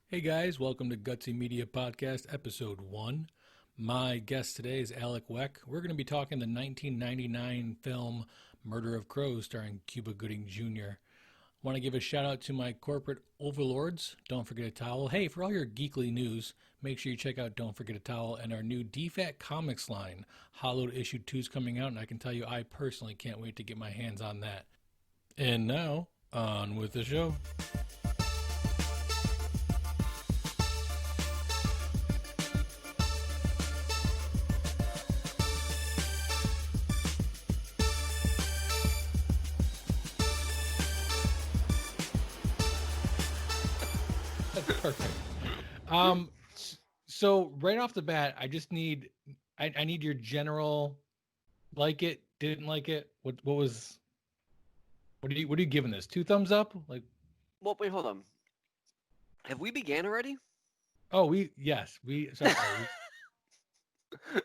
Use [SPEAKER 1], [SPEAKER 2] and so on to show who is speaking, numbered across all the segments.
[SPEAKER 1] Hey guys, welcome to Gutsy Media Podcast, Episode 1. My guest today is Alec Weck. We're going to be talking the 1999 film Murder of Crows starring Cuba Gooding Jr. Want to give a shout out to my corporate overlords. Don't Forget a Towel. Hey, for all your geekly news, make sure you check out Don't Forget a Towel and our new DFAT Comics line. Hollowed Issue 2 is coming out, and I can tell you I personally can't wait to get my hands on that. And now, on with the show. Perfect. So right off the bat, I need your general like it, didn't like it. What are you giving this? Two thumbs up? Like,
[SPEAKER 2] Well, wait, hold on. Have we began already?
[SPEAKER 1] oh, sorry.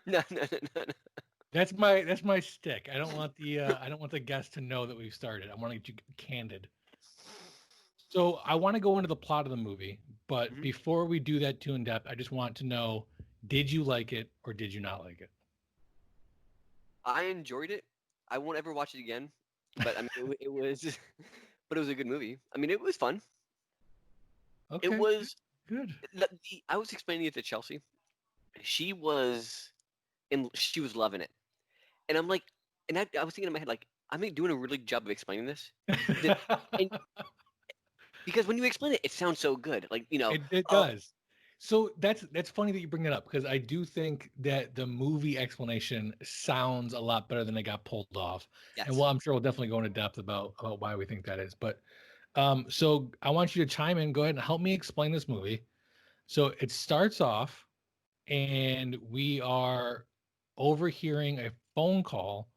[SPEAKER 2] No.
[SPEAKER 1] That's my stick. I don't want the guest to know that we've started. I want to get you candid. So I want to go into the plot of the movie, but
[SPEAKER 2] Mhm.
[SPEAKER 1] before we do that too in depth, I just want to know, did you like it or did you not like it?
[SPEAKER 2] I enjoyed it. I won't ever watch it again, but I mean, it was, but it was a good movie. I mean, it was fun. It
[SPEAKER 1] Okay,
[SPEAKER 2] was.
[SPEAKER 1] good.
[SPEAKER 2] I was explaining it to Chelsea. She was she was loving it, and I'm like, and I was thinking in my head like, I'm doing a really good job of explaining this. That, and because when you explain it, it sounds so good. Like
[SPEAKER 1] It
[SPEAKER 2] oh
[SPEAKER 1] does. So that's funny that you bring that up because I do think that the movie explanation sounds a lot better than it got pulled off. And
[SPEAKER 2] yes,
[SPEAKER 1] well, I'm sure we'll definitely go into depth about why we think that is. But so I want you to chime in. Go ahead and help me explain this movie. So it starts off, and we are overhearing a phone call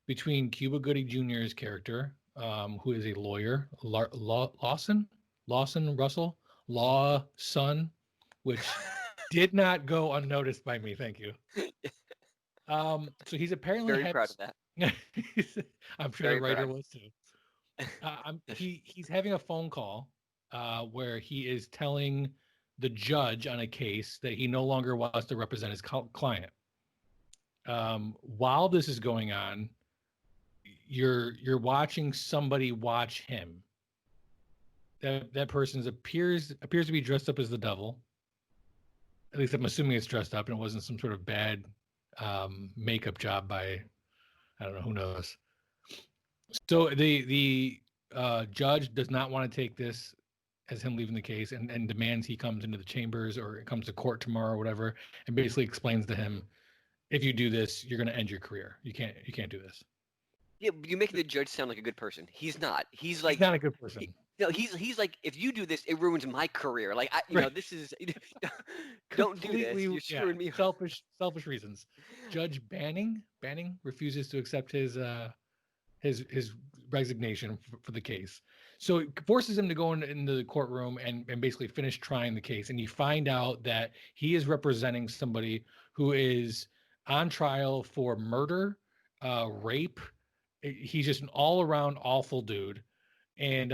[SPEAKER 1] between Cuba Gooding Jr.'s character, who is a lawyer, Lawson Russell, Lawson, which did not go unnoticed by me. Thank you. So he's apparently
[SPEAKER 2] very
[SPEAKER 1] had.
[SPEAKER 2] proud of that.
[SPEAKER 1] I'm sure the
[SPEAKER 2] Very
[SPEAKER 1] writer
[SPEAKER 2] proud.
[SPEAKER 1] was too. He's having a phone call where he is telling the judge on a case that he no longer wants to represent his client. While this is going on, you're watching somebody watch him. That person appears to be dressed up as the devil. At least I'm assuming it's dressed up and it wasn't some sort of bad makeup job by, I don't know, who knows. So the judge does not want to take this as him leaving the case and demands he comes into the chambers or comes to court tomorrow or whatever, and basically explains to him, if you do this, you're going to end your career. You can't do this.
[SPEAKER 2] Yeah, you're making the judge sound like a good person. He's not. He's
[SPEAKER 1] He's
[SPEAKER 2] like,
[SPEAKER 1] not a good
[SPEAKER 2] he,
[SPEAKER 1] person.
[SPEAKER 2] no, he's like, if you do this, it ruins my career. Like,
[SPEAKER 1] Right.
[SPEAKER 2] this is, don't do this.
[SPEAKER 1] Completely,
[SPEAKER 2] You're
[SPEAKER 1] yeah,
[SPEAKER 2] screwing me.
[SPEAKER 1] selfish reasons. Judge Banning refuses to accept his resignation for the case. So it forces him to go into the courtroom and basically finish trying the case. And you find out that he is representing somebody who is on trial for murder, rape. He's just an all around awful dude. And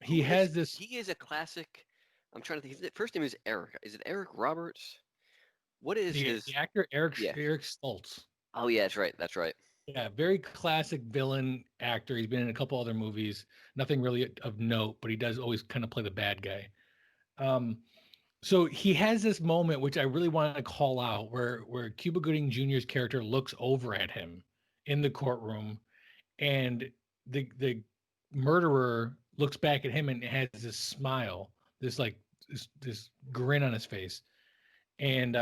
[SPEAKER 1] he
[SPEAKER 2] Who is
[SPEAKER 1] has this.
[SPEAKER 2] he? Is a classic. I'm trying to think. His first name is Eric. Is it Eric Roberts? What is
[SPEAKER 1] The
[SPEAKER 2] his?
[SPEAKER 1] actor
[SPEAKER 2] Yeah.
[SPEAKER 1] Eric Stoltz.
[SPEAKER 2] Oh yeah, that's right. That's right.
[SPEAKER 1] Yeah, very classic villain actor. He's been in a couple other movies, nothing really of note, but he does always kind of play the bad guy. Um, so he has this moment which I really want to call out, where Cuba Gooding Jr.'s character looks over at him in the courtroom, and the murderer looks back at him and has this smile, this grin on his face, and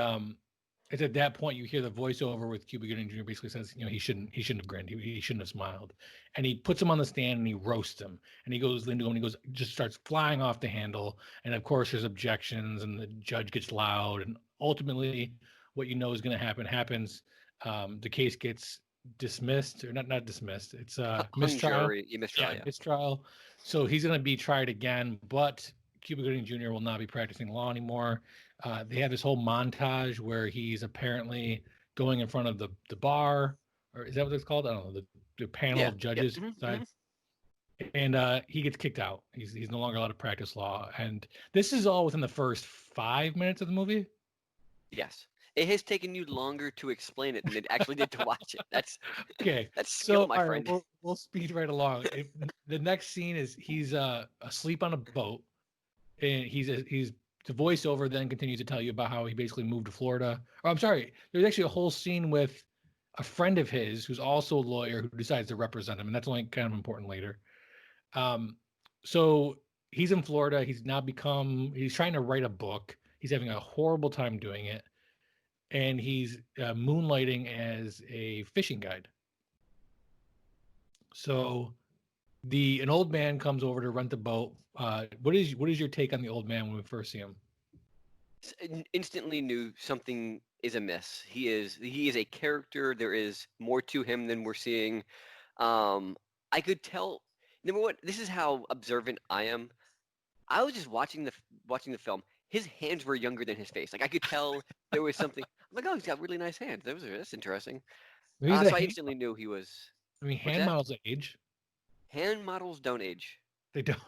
[SPEAKER 1] it's at that point you hear the voiceover with Cuba Gooding Jr. basically says, he shouldn't have grinned, he shouldn't have smiled, and he puts him on the stand and he roasts him, and he goes into him and he goes just starts flying off the handle, and of course there's objections and the judge gets loud, and ultimately what you know is going to happen happens. The case gets dismissed, or not dismissed. It's
[SPEAKER 2] Hung
[SPEAKER 1] mistrial.
[SPEAKER 2] jury. You mistrial.
[SPEAKER 1] Yeah,
[SPEAKER 2] Yeah.
[SPEAKER 1] mistrial. So he's going to be tried again, but Cuba Gooding Jr. will not be practicing law anymore. They have this whole montage where he's apparently going in front of the bar, or is that what it's called? I don't know, the panel
[SPEAKER 2] Yeah.
[SPEAKER 1] of
[SPEAKER 2] Yep.
[SPEAKER 1] judges
[SPEAKER 2] Hmm.
[SPEAKER 1] inside. and he gets kicked out. He's no longer allowed to practice law, and this is all within the first 5 minutes of the movie.
[SPEAKER 2] Yes. It has taken you longer to explain it than it actually did to watch it. That's
[SPEAKER 1] Okay,
[SPEAKER 2] skill,
[SPEAKER 1] so
[SPEAKER 2] my
[SPEAKER 1] all right,
[SPEAKER 2] friend.
[SPEAKER 1] we'll speed right along. The next scene is he's asleep on a boat, and he's the voiceover then continues to tell you about how he basically moved to Florida. Or I'm sorry, there's actually a whole scene with a friend of his who's also a lawyer who decides to represent him, and that's only kind of important later. Um, so he's in Florida. He's trying to write a book. He's having a horrible time doing it, and he's moonlighting as a fishing guide. So an old man comes over to rent the boat. What is your take on the old man when we first see him?
[SPEAKER 2] Instantly knew something is amiss. He is a character. There is more to him than we're seeing. I could tell. Number one, this is how observant I am. I was just watching the film. His hands were younger than his face. Like I could tell there was something. I'm like, oh, he's got really nice hands. That's interesting.
[SPEAKER 1] Maybe
[SPEAKER 2] So I instantly knew he was.
[SPEAKER 1] I mean,
[SPEAKER 2] What's
[SPEAKER 1] hand
[SPEAKER 2] that?
[SPEAKER 1] models age.
[SPEAKER 2] Hand models don't age.
[SPEAKER 1] They don't.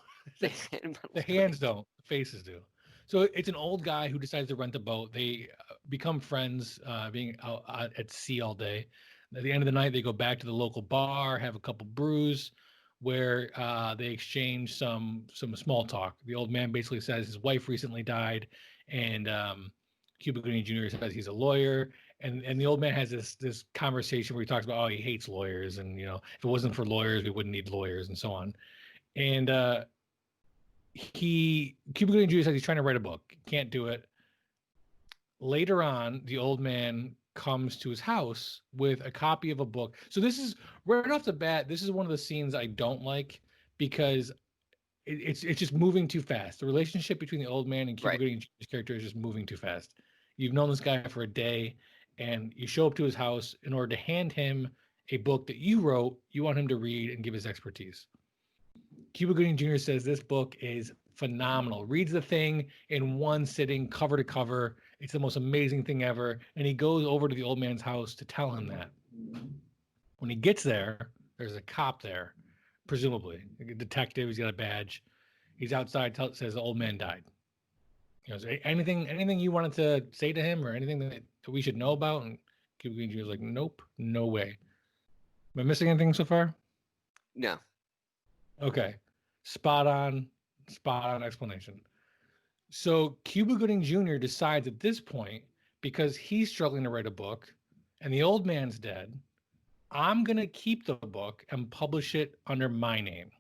[SPEAKER 2] The
[SPEAKER 1] That's
[SPEAKER 2] hand
[SPEAKER 1] the
[SPEAKER 2] models don't
[SPEAKER 1] hands
[SPEAKER 2] age.
[SPEAKER 1] don't. The faces do. So it's an old guy who decides to rent a boat. They become friends, being out at sea all day. At the end of the night, they go back to the local bar, have a couple brews, where they exchange some small talk. The old man basically says his wife recently died, and Cuba Gooding Jr. says he's a lawyer, and the old man has this conversation where he talks about, oh, he hates lawyers, and if it wasn't for lawyers, we wouldn't need lawyers, and so on. And Cuba Gooding Jr. says he's trying to write a book, can't do it. Later on, the old man comes to his house with a copy of a book. So this is right off the bat. This is one of the scenes I don't like because it's just moving too fast. The relationship between the old man and Cuba
[SPEAKER 2] Right.
[SPEAKER 1] Gooding Jr.'s character is just moving too fast. You've known this guy for a day, and you show up to his house in order to hand him a book that you wrote. You want him to read and give his expertise. Cuba Gooding Jr. says this book is phenomenal. Reads the thing in one sitting, cover to cover. It's the most amazing thing ever. And he goes over to the old man's house to tell him that. When he gets there, there's a cop there, presumably a detective. He's got a badge. He's outside. Says the old man died. Is there anything you wanted to say to him, or anything that we should know about? And Cuba Gooding Jr. was like, nope, no way. Am I missing anything so far?
[SPEAKER 2] No.
[SPEAKER 1] Okay. Spot on, spot on explanation. So Cuba Gooding Jr. decides at this point, because he's struggling to write a book and the old man's dead, I'm going to keep the book and publish it under my name.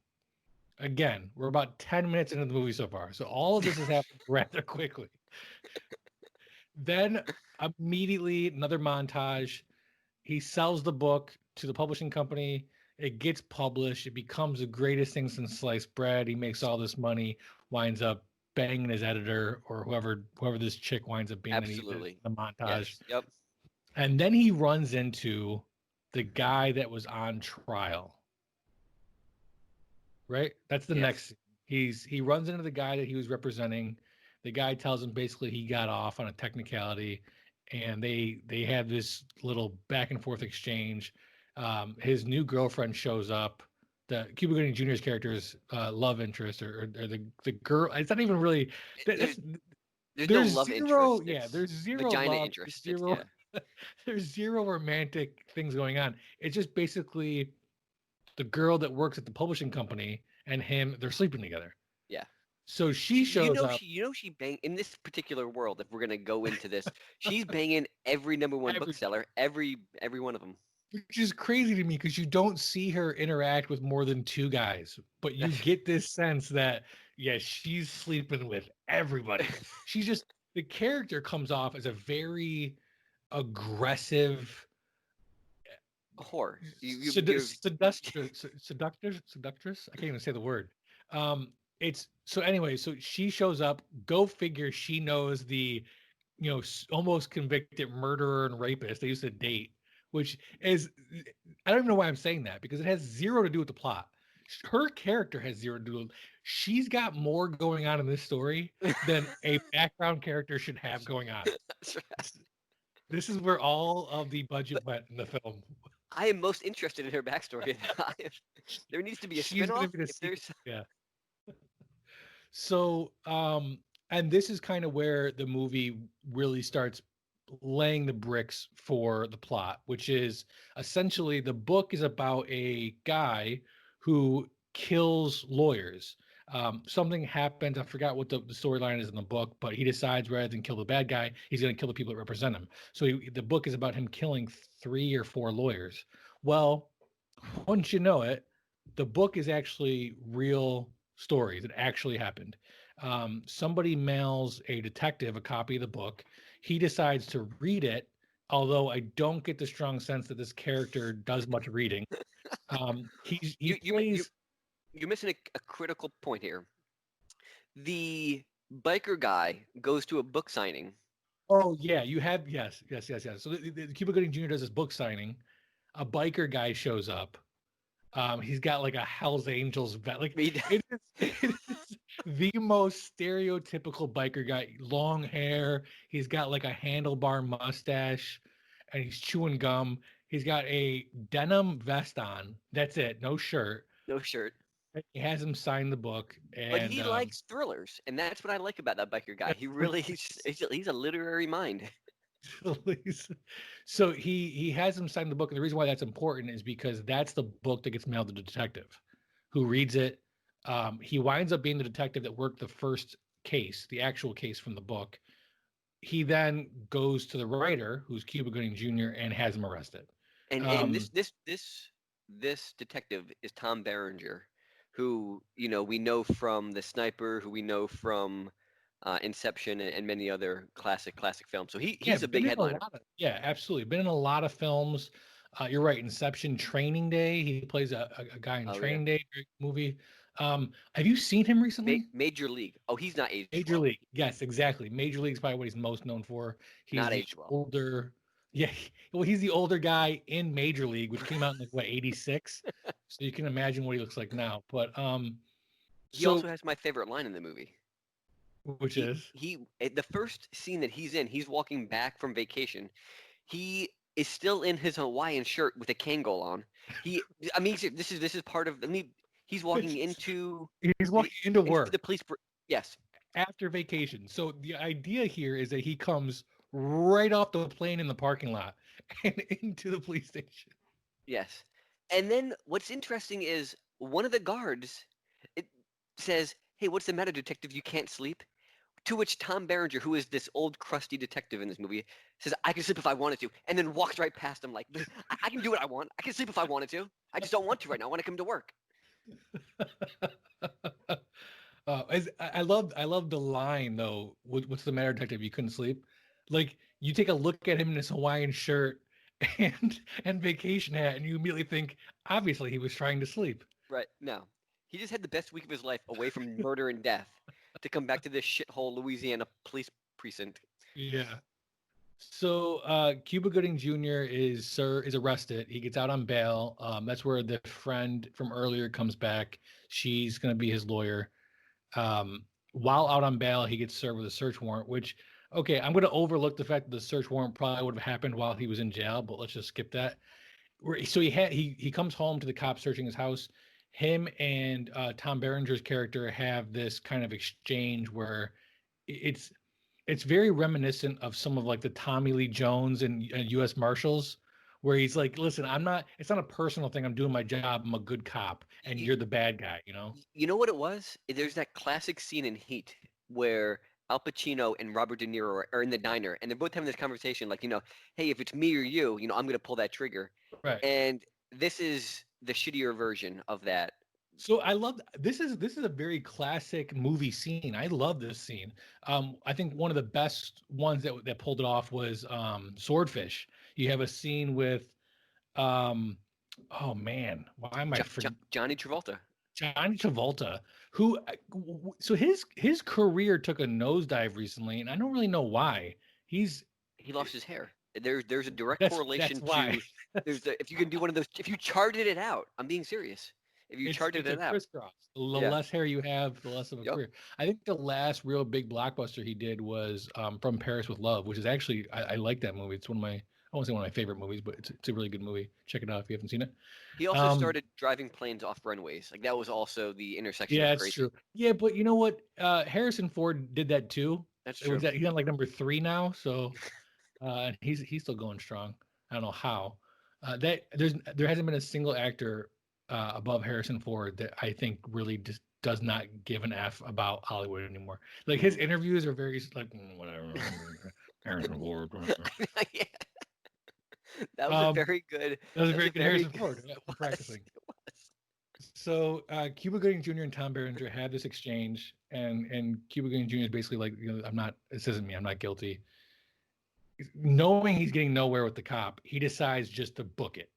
[SPEAKER 1] Again, we're about 10 minutes into the movie so far. So all of this has happened rather quickly. Then immediately another montage. He sells the book to the publishing company. It gets published. It becomes the greatest thing since sliced bread. He makes all this money, winds up banging his editor or whoever this chick winds up being
[SPEAKER 2] Absolutely.
[SPEAKER 1] the montage.
[SPEAKER 2] Yes. Yep.
[SPEAKER 1] And then he runs into the guy that was on trial. Right? That's the
[SPEAKER 2] Yes.
[SPEAKER 1] next. He runs into the guy that he was representing. The guy tells him basically he got off on a technicality, and they have this little back and forth exchange. His new girlfriend shows up. The Cuba Gooding Jr.'s character's love interest, or the girl. It's not even really.
[SPEAKER 2] There's no
[SPEAKER 1] There's
[SPEAKER 2] love
[SPEAKER 1] zero.
[SPEAKER 2] interest.
[SPEAKER 1] Yeah,
[SPEAKER 2] It's
[SPEAKER 1] there's zero
[SPEAKER 2] vagina
[SPEAKER 1] love.
[SPEAKER 2] interest. It's
[SPEAKER 1] Zero.
[SPEAKER 2] yeah.
[SPEAKER 1] There's zero romantic things going on. It's just basically the girl that works at the publishing company and him. They're sleeping together.
[SPEAKER 2] Yeah.
[SPEAKER 1] So she shows up.
[SPEAKER 2] She bang in this particular world. If we're gonna go into this, she's banging every number one bookseller, every one of them.
[SPEAKER 1] Which is crazy to me because you don't see her interact with more than two guys, but you get this sense that she's sleeping with everybody. She's just the character comes off as a very aggressive
[SPEAKER 2] Whore.
[SPEAKER 1] Seductress. I can't even say the word. It's so anyway. So she shows up. Go figure. She knows the, almost convicted murderer and rapist they used to date, which is, I don't even know why I'm saying that because it has zero to do with the plot. Her character has zero to do with. She's got more going on in this story than a background character should have going on.
[SPEAKER 2] That's right.
[SPEAKER 1] This is where all of the budget went in the film.
[SPEAKER 2] I am most interested in her backstory. There needs to be a
[SPEAKER 1] She's gonna
[SPEAKER 2] spinoff
[SPEAKER 1] be the
[SPEAKER 2] if
[SPEAKER 1] sequel.
[SPEAKER 2] there's.
[SPEAKER 1] Yeah. So, and this is kind of where the movie really starts laying the bricks for the plot, which is essentially the book is about a guy who kills lawyers. Something happens. I forgot what the storyline is in the book, but he decides rather than kill the bad guy, he's going to kill the people that represent him. So the book is about him killing 3 or 4 lawyers. Well, wouldn't you know it, the book is actually real stories. It actually happened. Somebody mails a detective a copy of the book. He decides to read it, although I don't get the strong sense that this character does much reading. He
[SPEAKER 2] You you mi- you
[SPEAKER 1] plays.
[SPEAKER 2] you're missing a critical point here. The biker guy goes to a book signing.
[SPEAKER 1] Oh yeah, you have yes. So the Cuba Gooding Jr. does this book signing. A biker guy shows up. He's got like a Hell's Angels vet. Like
[SPEAKER 2] He-
[SPEAKER 1] it is the most stereotypical biker guy. Long hair. He's got like a handlebar mustache, and he's chewing gum. He's got a denim vest on. That's it. No shirt.
[SPEAKER 2] no shirt.
[SPEAKER 1] He has him sign the book,
[SPEAKER 2] But
[SPEAKER 1] and
[SPEAKER 2] he likes thrillers, and that's what I like about that biker guy. He really he's a literary mind.
[SPEAKER 1] so he has him sign the book, and the reason why that's important is because that's the book that gets mailed to the detective, who reads it. He winds up being the detective that worked the first case, the actual case from the book. He then goes to the writer, who's Cuba Gooding Jr., and has him arrested.
[SPEAKER 2] And
[SPEAKER 1] Um,
[SPEAKER 2] this detective is Tom Berenger, who we know from The Sniper, who we know from Inception and many other classic films. So
[SPEAKER 1] Yeah,
[SPEAKER 2] he's a
[SPEAKER 1] been
[SPEAKER 2] big
[SPEAKER 1] in a
[SPEAKER 2] headliner.
[SPEAKER 1] lot of yeah, absolutely. Been in a lot of films. You're right. Inception, Training Day. He plays a guy in
[SPEAKER 2] Oh yeah,
[SPEAKER 1] Training Day, great movie. Have you seen him recently?
[SPEAKER 2] Major League. Oh, he's not aged
[SPEAKER 1] Major
[SPEAKER 2] well.
[SPEAKER 1] League. Yes, exactly. Major League's probably what he's most known for. He's
[SPEAKER 2] Not
[SPEAKER 1] the
[SPEAKER 2] aged well.
[SPEAKER 1] older, yeah. Well, he's the older guy in Major League, which came out in like what 86. So you can imagine what he looks like now. But
[SPEAKER 2] He also
[SPEAKER 1] so
[SPEAKER 2] has my favorite line in the movie.
[SPEAKER 1] which
[SPEAKER 2] He
[SPEAKER 1] is
[SPEAKER 2] the first scene that he's in, he's walking back from vacation. He is still in his Hawaiian shirt with a Kangol on. I mean, this is part of. I mean, he's walking into
[SPEAKER 1] he's
[SPEAKER 2] the
[SPEAKER 1] walking into work
[SPEAKER 2] the police. Yes,
[SPEAKER 1] after vacation. So the idea here is that he comes right off the plane in the parking lot and into the police station.
[SPEAKER 2] yes. And then what's interesting is one of the guards it says, "Hey, what's the matter, detective? You can't sleep?" To which Tom Berenger, who is this old crusty detective in this movie, says, "I can sleep if I wanted to," and then walks right past him like, I can do what I want. I can sleep if I wanted to. I just don't want to right now. I want to come to work."
[SPEAKER 1] I love the line though. What's the matter, detective? You couldn't sleep. Like you take a look at him in his Hawaiian shirt and vacation hat, and you immediately think, obviously, he was trying to sleep.
[SPEAKER 2] Right. No. He just had the best week of his life away from murder and death to come back to this shithole Louisiana police precinct.
[SPEAKER 1] Yeah. So Cuba Gooding Jr. is arrested. He gets out on bail. That's where the friend from earlier comes back. She's going to be his lawyer. While out on bail, he gets served with a search warrant, which, okay, I'm going to overlook the fact that the search warrant probably would have happened while he was in jail, but let's just skip that. So he comes home to the cops searching his house. Him and Tom Berenger's character have this kind of exchange where it's it's very reminiscent of some of like the Tommy Lee Jones and U.S. Marshals, where he's like, "Listen, I'm not. It's not a personal thing. I'm doing my job. I'm a good cop, and
[SPEAKER 2] You,
[SPEAKER 1] you're the bad guy." You know?
[SPEAKER 2] you know what it was? There's that classic scene in Heat where Al Pacino and Robert De Niro are in the diner and they're both having this conversation like, hey, if it's me or you, I'm going to pull that trigger.
[SPEAKER 1] Right.
[SPEAKER 2] And this is the shittier version of that.
[SPEAKER 1] So I love this is a very classic movie scene. I love this scene. I think one of the best ones that pulled it off was Swordfish. You have a scene with um, oh man, why am I forgetting?
[SPEAKER 2] Johnny Travolta.
[SPEAKER 1] Johnny Travolta, who so his career took a nosedive recently, and I don't really know why. He's
[SPEAKER 2] He lost his hair. There's a direct
[SPEAKER 1] that's
[SPEAKER 2] correlation
[SPEAKER 1] why.
[SPEAKER 2] to if you can do one of those, if you charted it out, I'm being serious. If you charted
[SPEAKER 1] It's a
[SPEAKER 2] it out,
[SPEAKER 1] crisscross. The
[SPEAKER 2] yeah,
[SPEAKER 1] less hair you have, the less of a
[SPEAKER 2] yep.
[SPEAKER 1] career. I think the last real big blockbuster he did was From Paris with Love, which is actually I like that movie. It's one of won't say one of my favorite movies, but it's a really good movie. Check it out if you haven't seen it.
[SPEAKER 2] He also started driving planes off runways. Like that was also the intersection
[SPEAKER 1] Yeah,
[SPEAKER 2] of
[SPEAKER 1] that's
[SPEAKER 2] crazy.
[SPEAKER 1] true. Yeah, but you know what? Harrison Ford did that too.
[SPEAKER 2] That's
[SPEAKER 1] It was
[SPEAKER 2] true.
[SPEAKER 1] that he's on like number 3 now, so and he's still going strong. I don't know how. There hasn't been a single actor above Harrison Ford that I think really just does not give an F about Hollywood anymore. Like his interviews are very like whatever. Harrison Ford.
[SPEAKER 2] Yeah. That was a
[SPEAKER 1] Um,
[SPEAKER 2] very good.
[SPEAKER 1] that was a
[SPEAKER 2] That was
[SPEAKER 1] very
[SPEAKER 2] a
[SPEAKER 1] good
[SPEAKER 2] very
[SPEAKER 1] Harrison
[SPEAKER 2] good.
[SPEAKER 1] Ford.
[SPEAKER 2] It was.
[SPEAKER 1] Practicing.
[SPEAKER 2] It was.
[SPEAKER 1] So Cuba Gooding Jr. and Tom Berenger had this exchange, and Cuba Gooding Jr. is basically like, I'm not. This isn't me. I'm not guilty. Knowing he's getting nowhere with the cop, he decides just to book it.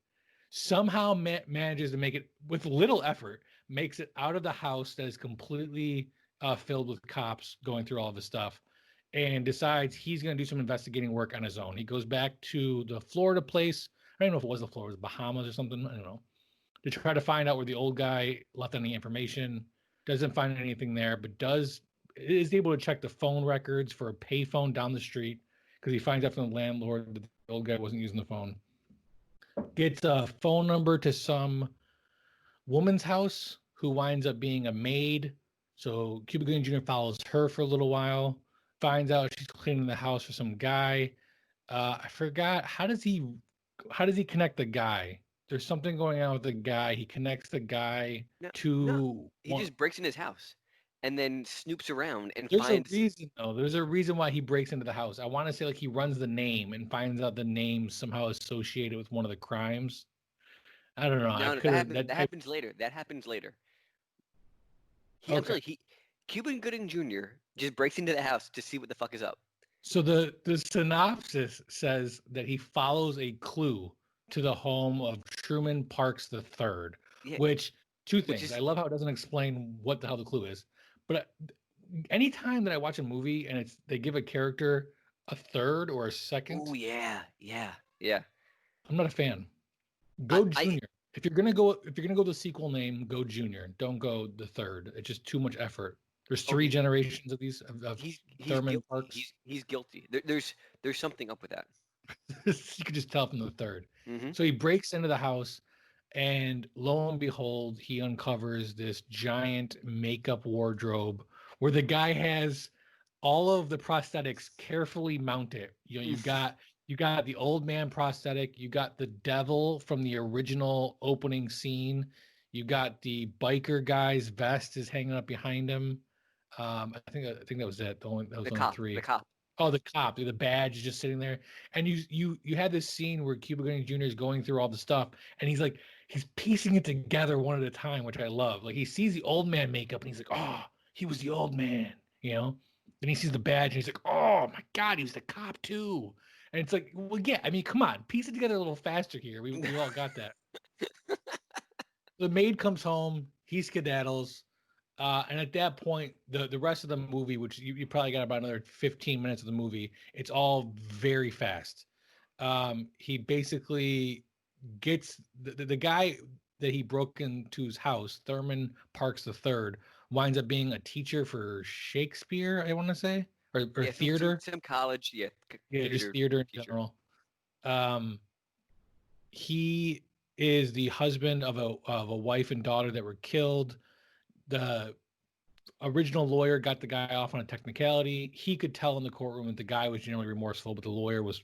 [SPEAKER 1] Somehow manages to make it with little effort, makes it out of the house that is completely filled with cops going through all of his stuff, and decides he's going to do some investigating work on his own. He goes back to the Florida place. I don't know if it was the Florida, it was Bahamas or something. I don't know, to try to find out where the old guy left any information. Doesn't find anything there, but is able to check the phone records for a payphone down the street because he finds out from the landlord that the old guy wasn't using the phone. Gets a phone number to some woman's house who winds up being a maid. So Cuba Gooding Jr. follows her for a little while, finds out she's cleaning the house for some guy. I forgot how does he connect the guy? There's something going on with the guy. He connects the guy
[SPEAKER 2] No, no.
[SPEAKER 1] to
[SPEAKER 2] He
[SPEAKER 1] one.
[SPEAKER 2] just breaks in his house, and then snoops around and
[SPEAKER 1] There's a
[SPEAKER 2] finds.
[SPEAKER 1] reason though. There's a reason why he breaks into the house. I want to say like he runs the name and finds out the name somehow associated with one of the crimes. I don't know. I
[SPEAKER 2] No, no,
[SPEAKER 1] could have
[SPEAKER 2] that happens later. That happens later. I'm
[SPEAKER 1] okay.
[SPEAKER 2] telling you, Cuban Gooding Jr. just breaks into the house to see what the fuck is up.
[SPEAKER 1] So the synopsis says that he follows a clue to the home of Truman Parks III,
[SPEAKER 2] Yeah,
[SPEAKER 1] which two
[SPEAKER 2] which
[SPEAKER 1] things. I
[SPEAKER 2] is.
[SPEAKER 1] love how it doesn't explain what the hell the clue is. But anytime that I watch a movie and they give a character a third or a
[SPEAKER 2] Oh
[SPEAKER 1] second,
[SPEAKER 2] yeah, yeah, yeah.
[SPEAKER 1] I'm not a fan.
[SPEAKER 2] I,
[SPEAKER 1] Go
[SPEAKER 2] I
[SPEAKER 1] Junior. If you're gonna go the sequel name, go Junior. Don't go the third. It's just too much effort. There's
[SPEAKER 2] oh
[SPEAKER 1] three generations of these of
[SPEAKER 2] he's
[SPEAKER 1] Thurman
[SPEAKER 2] guilty.
[SPEAKER 1] Parks.
[SPEAKER 2] He's guilty. There's something up with that.
[SPEAKER 1] You could just tell from the third.
[SPEAKER 2] Hmm.
[SPEAKER 1] So he breaks into the house, and lo and behold, he uncovers this giant makeup wardrobe where the guy has all of the prosthetics carefully mounted. You got the old man prosthetic, you got the devil from the original opening scene, you got the biker guy's vest is hanging up behind him. I think that was it. That was
[SPEAKER 2] The
[SPEAKER 1] only
[SPEAKER 2] cop,
[SPEAKER 1] three.
[SPEAKER 2] the cop.
[SPEAKER 1] Oh, the cop, the badge is just sitting there, and you had this scene where Cuba Gooding Jr. is going through all the stuff, and he's piecing it together one at a time, which I love. Like he sees the old man makeup, and he's like, oh, he was the old man, you know. Then he sees the badge, and he's like, oh my god, he was the cop too. And it's like, well, yeah, I mean, come on, piece it together a little faster here. We all got that. The maid comes home, he skedaddles. And at that point, the rest of the movie, which you probably got about another 15 minutes of the movie, it's all very fast. He basically gets the guy that he broke into his house, Thurman Parks III, winds up being a teacher for Shakespeare, I want to say, or
[SPEAKER 2] Yeah,
[SPEAKER 1] theater.
[SPEAKER 2] some college. Yeah,
[SPEAKER 1] Yeah, just
[SPEAKER 2] theater
[SPEAKER 1] theater in
[SPEAKER 2] teacher.
[SPEAKER 1] general. Um, he is the husband of a wife and daughter that were killed. The original lawyer got the guy off on a technicality. He could tell in the courtroom that the guy was generally remorseful, but the lawyer was,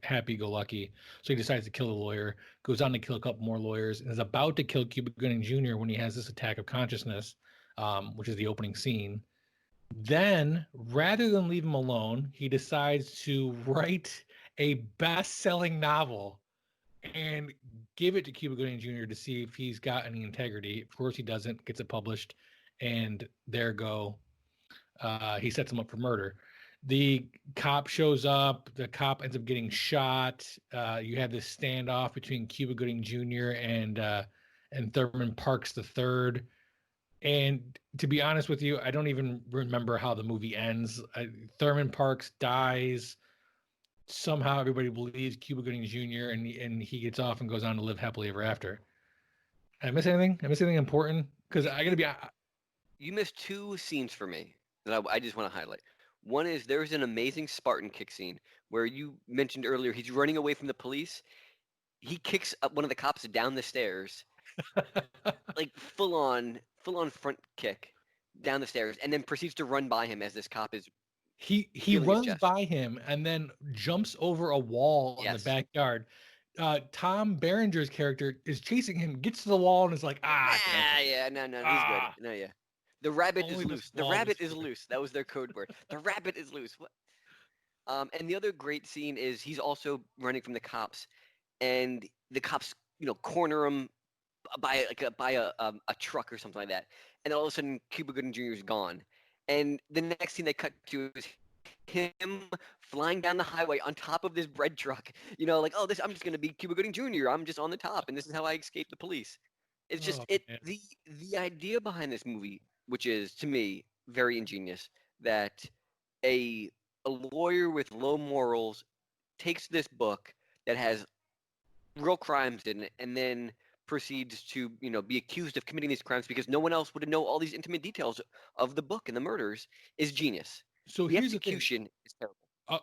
[SPEAKER 1] happy-go-lucky. So he decides to kill the lawyer, goes on to kill a couple more lawyers, and is about to kill Cuba Gooding Jr. when he has this attack of consciousness, which is the opening scene. Then, rather than leave him alone, he decides to write a best-selling novel and give it to Cuba Gooding Jr. to see if he's got any integrity. Of course, he doesn't. Gets it published, and there go. He sets him up for murder. The cop shows up. The cop ends up getting shot. You have this standoff between Cuba Gooding Jr. and Thurman Parks III. And to be honest with you, I don't even remember how the movie ends. Thurman Parks dies. Somehow everybody believes Cuba Gooding Jr. and he gets off and goes on to live happily ever after. Did I miss anything? I miss anything important? Because
[SPEAKER 2] You,
[SPEAKER 1] I
[SPEAKER 2] you
[SPEAKER 1] gotta be.
[SPEAKER 2] you missed two scenes for me that I just want to highlight. One is there's an amazing Spartan kick scene where you mentioned earlier he's running away from the police. He kicks up one of the cops down the stairs, like full on front kick down the stairs, and then proceeds to run by him as this cop is
[SPEAKER 1] He
[SPEAKER 2] feeling his
[SPEAKER 1] runs
[SPEAKER 2] chest.
[SPEAKER 1] by him and then jumps over a wall in the
[SPEAKER 2] Yes.
[SPEAKER 1] backyard. Tom Berenger's character is chasing him, gets to the wall, and is like, "Ah, damn
[SPEAKER 2] Nah,
[SPEAKER 1] it!
[SPEAKER 2] yeah, no, he's good.
[SPEAKER 1] Ah,
[SPEAKER 2] No, yeah. The rabbit is
[SPEAKER 1] only this
[SPEAKER 2] loose. The
[SPEAKER 1] wall was
[SPEAKER 2] rabbit is
[SPEAKER 1] fair."
[SPEAKER 2] loose. That was their code word. The rabbit is loose. What? And the other great scene is he's also running from the cops, and the cops, corner him by a truck or something like that, and then all of a sudden Cuba Gooding Jr. is gone, and the next scene they cut to is him flying down the highway on top of this bread truck. Like, oh, this I'm just gonna be Cuba Gooding Jr. I'm just on the top, and this is how I escape the police. It's just
[SPEAKER 1] Oh man.
[SPEAKER 2] the idea behind this movie, which is to me very ingenious, that a a lawyer with low morals takes this book that has real crimes in it and then proceeds to be accused of committing these crimes because no one else would know all these intimate details of the book and the murders is genius.
[SPEAKER 1] So
[SPEAKER 2] The
[SPEAKER 1] here's the thing.
[SPEAKER 2] execution is terrible.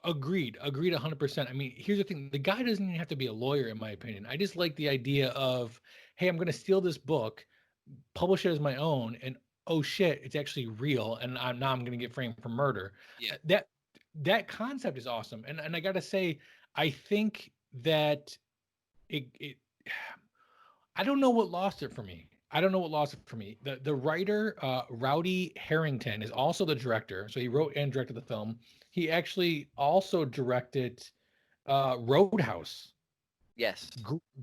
[SPEAKER 1] Agreed 100%. I mean, here's the thing. The guy doesn't even have to be a lawyer, in my opinion. I just like the idea of, hey, I'm going to steal this book, publish it as my own, and oh shit, it's actually real, and I'm going to get framed for murder.
[SPEAKER 2] Yeah.
[SPEAKER 1] That concept is awesome, and I got to say, I think that it I don't know what lost it for me. I don't know what lost it for me. The writer, Rowdy Harrington, is also the director. So he wrote and directed the film. He actually also directed Roadhouse.
[SPEAKER 2] Yes.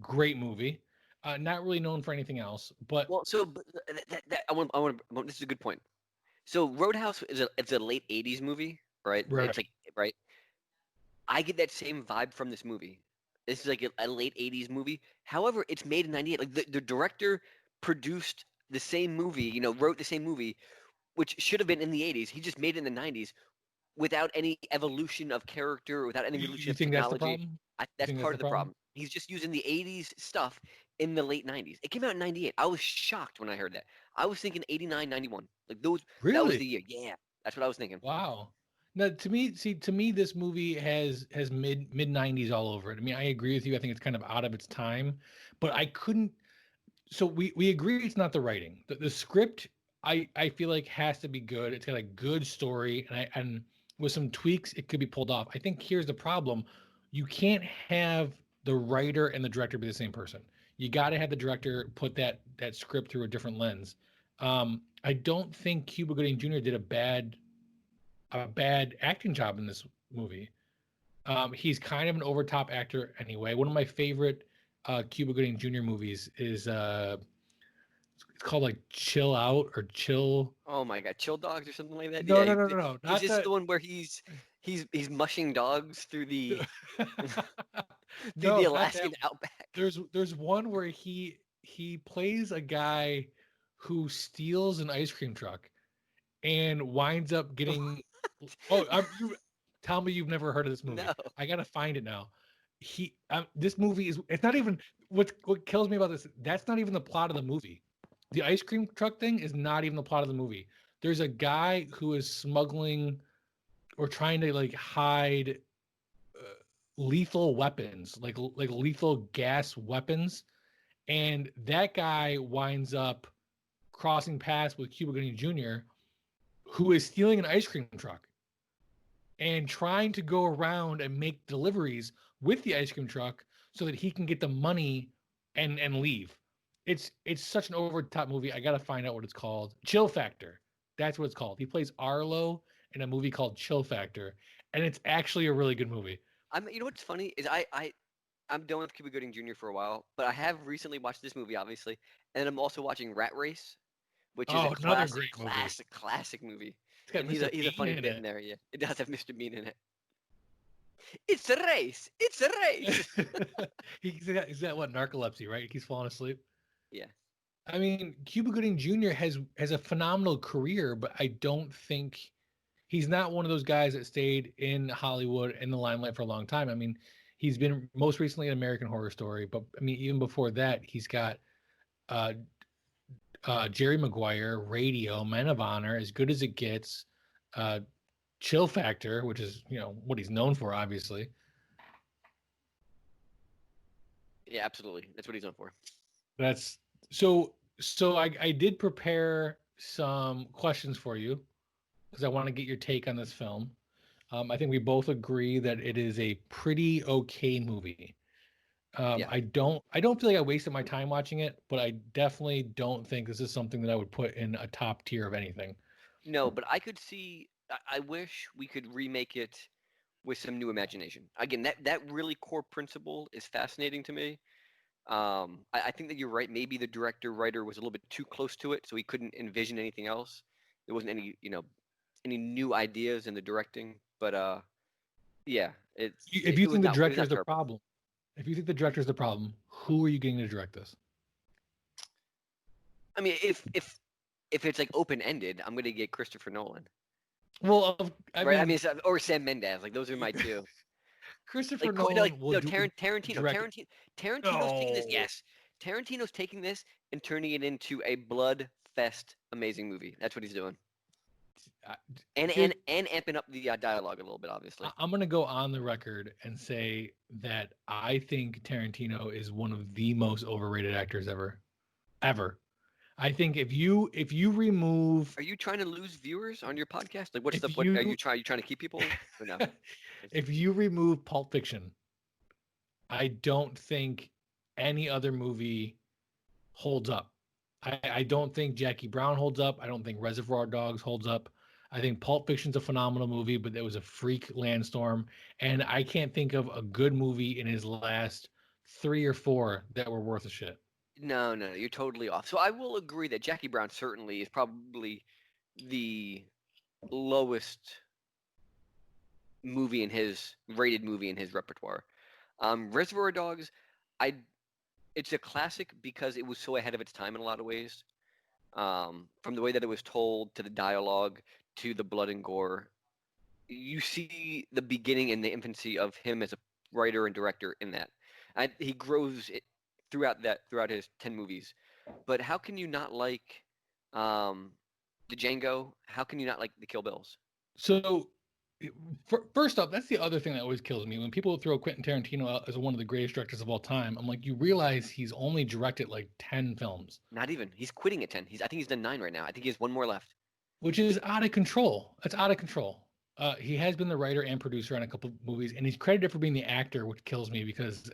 [SPEAKER 1] Great movie. Not really known for anything else, but
[SPEAKER 2] Well, so but this is a good point. So Roadhouse it's a late 80s movie, right?
[SPEAKER 1] right.
[SPEAKER 2] It's like, right? I get that same vibe from this movie. This is like a late 80s movie. However, it's made in 98. Like the director produced the same movie, wrote the same movie, which should have been in the 80s. He just made it in the 90s without any evolution of character, without any evolution
[SPEAKER 1] You
[SPEAKER 2] of
[SPEAKER 1] think that's the
[SPEAKER 2] technology.
[SPEAKER 1] problem? You
[SPEAKER 2] That's
[SPEAKER 1] think that's
[SPEAKER 2] part
[SPEAKER 1] the
[SPEAKER 2] of the
[SPEAKER 1] problem?
[SPEAKER 2] problem. He's just using the 80s stuff in the late 90s. It came out in 98. I was shocked when I heard that. I was thinking 89, 91. Like that was
[SPEAKER 1] Really?
[SPEAKER 2] the year. Yeah, that's what I was thinking.
[SPEAKER 1] Wow. Now, to me, this movie has mid '90s all over it. I mean, I agree with you. I think it's kind of out of its time, but I couldn't. So we agree it's not the writing. The script I feel like has to be good. It's got a good story, and with some tweaks, it could be pulled off. I think here's the problem: you can't have the writer and the director be the same person. You got to have the director put that script through a different lens. I don't think Cuba Gooding Jr. did a bad acting job in this movie. He's kind of an overtop actor anyway. One of my favorite Cuba Gooding Jr. movies is it's called like Chill Out or Chill.
[SPEAKER 2] Oh my God, Chill Dogs or something like that.
[SPEAKER 1] No,
[SPEAKER 2] Yeah,
[SPEAKER 1] no, no, no, no,
[SPEAKER 2] is
[SPEAKER 1] not
[SPEAKER 2] this
[SPEAKER 1] the.
[SPEAKER 2] the one where he's mushing dogs through the
[SPEAKER 1] No, not that
[SPEAKER 2] Alaskan
[SPEAKER 1] one.
[SPEAKER 2] outback?
[SPEAKER 1] There's one where he plays a guy who steals an ice cream truck and winds up getting. Oh, tell me you've never heard of this movie.
[SPEAKER 2] No.
[SPEAKER 1] I gotta find it now. This movie is. It's not even what kills me about this. That's not even the plot of the movie. The ice cream truck thing is not even the plot of the movie. There's a guy who is smuggling or trying to like hide uh, lethal weapons, like lethal gas weapons, and that guy winds up crossing paths with Cuba Gooding Jr., who is stealing an ice cream truck and trying to go around and make deliveries with the ice cream truck so that he can get the money and leave. It's such an over the top movie. I gotta find out what it's called. Chill Factor. That's what it's called. He plays Arlo in a movie called Chill Factor, and it's actually a really good movie.
[SPEAKER 2] You know what's funny is I'm done with Cuba Gooding Jr. for a while, but I have recently watched this movie, obviously, and I'm also watching Rat Race, which is a
[SPEAKER 1] Oh, another great movie.
[SPEAKER 2] classic movie.
[SPEAKER 1] It's got
[SPEAKER 2] And
[SPEAKER 1] Mr.
[SPEAKER 2] he's a
[SPEAKER 1] Bean
[SPEAKER 2] funny
[SPEAKER 1] in
[SPEAKER 2] bit in
[SPEAKER 1] it.
[SPEAKER 2] there. Yeah, it does have Mr. Bean in it. It's a race. It's a race.
[SPEAKER 1] He's got what, narcolepsy, right? He keeps falling asleep.
[SPEAKER 2] Yeah.
[SPEAKER 1] I mean, Cuba Gooding Jr. has a phenomenal career, but I don't think he's not one of those guys that stayed in Hollywood in the limelight for a long time. I mean, he's been most recently in American Horror Story, but I mean, even before that, he's got uh, Jerry Maguire, Radio, Men of Honor, As Good as It Gets, uh, chill factor, which is what he's known for, obviously.
[SPEAKER 2] Yeah, absolutely. That's what he's known for.
[SPEAKER 1] That's so. So I did prepare some questions for you because I want to get your take on this film. I think we both agree that it is a pretty okay movie.
[SPEAKER 2] Yeah.
[SPEAKER 1] I don't feel like I wasted my time watching it, but I definitely don't think this is something that I would put in a top tier of anything.
[SPEAKER 2] No, but I could see. I wish we could remake it with some new imagination. Again, that really core principle is fascinating to me. I think that you're right. Maybe the director writer was a little bit too close to it, so he couldn't envision anything else. There wasn't any new ideas in the directing. But yeah,
[SPEAKER 1] If you think the
[SPEAKER 2] it was
[SPEAKER 1] director is
[SPEAKER 2] not
[SPEAKER 1] the
[SPEAKER 2] terrible.
[SPEAKER 1] problem, if you think the director is the problem, who are you getting to direct this?
[SPEAKER 2] I mean, if it's like open ended, I'm gonna get Christopher Nolan,
[SPEAKER 1] Well, I
[SPEAKER 2] right? I
[SPEAKER 1] mean,
[SPEAKER 2] mean, or Sam Mendes. Like those are my two.
[SPEAKER 1] Christopher
[SPEAKER 2] Like
[SPEAKER 1] Nolan will
[SPEAKER 2] no,
[SPEAKER 1] do direct.
[SPEAKER 2] Tarantino's taking this.
[SPEAKER 1] No,
[SPEAKER 2] Yes, Tarantino's taking this and turning it into a blood fest, amazing movie. That's what he's doing,
[SPEAKER 1] I-
[SPEAKER 2] and
[SPEAKER 1] here,
[SPEAKER 2] amping up the dialogue a little bit, obviously.
[SPEAKER 1] I'm going to go on the record and say that I think Tarantino is one of the most overrated actors ever, ever. I think if you remove
[SPEAKER 2] Are you trying to lose viewers on your podcast? Like, what's the
[SPEAKER 1] if
[SPEAKER 2] what? Are
[SPEAKER 1] you
[SPEAKER 2] you trying to keep people or no?
[SPEAKER 1] if you remove Pulp Fiction, I don't think any other movie holds up. I don't think Jackie Brown holds up. I don't think Reservoir Dogs holds up. I think Pulp Fiction's a phenomenal movie, but it was a freak landstorm. And I can't think of a good movie in his last three or four that were worth a shit.
[SPEAKER 2] No, you're totally off. So I will agree that Jackie Brown certainly is probably the lowest rated movie in his repertoire. Reservoir Dogs, I it's a classic because it was so ahead of its time in a lot of ways. From the way that it was told to the dialogue to the blood and gore, you see the beginning and the infancy of him as a writer and director in that. He grows it throughout his 10 movies. But how can you not like um, the Django? How can you not like the Kill Bills?
[SPEAKER 1] So, first off, that's the other thing that always kills me when people throw Quentin Tarantino out as one of the greatest directors of all time. I'm like, you realize he's only directed like 10 films,
[SPEAKER 2] Not even. He's quitting at 10. I think he's done 9 right now. I think he has one more left.
[SPEAKER 1] which is out of control. That's out of control. He has been the writer and producer on a couple of movies, and he's credited for being the actor, which kills me because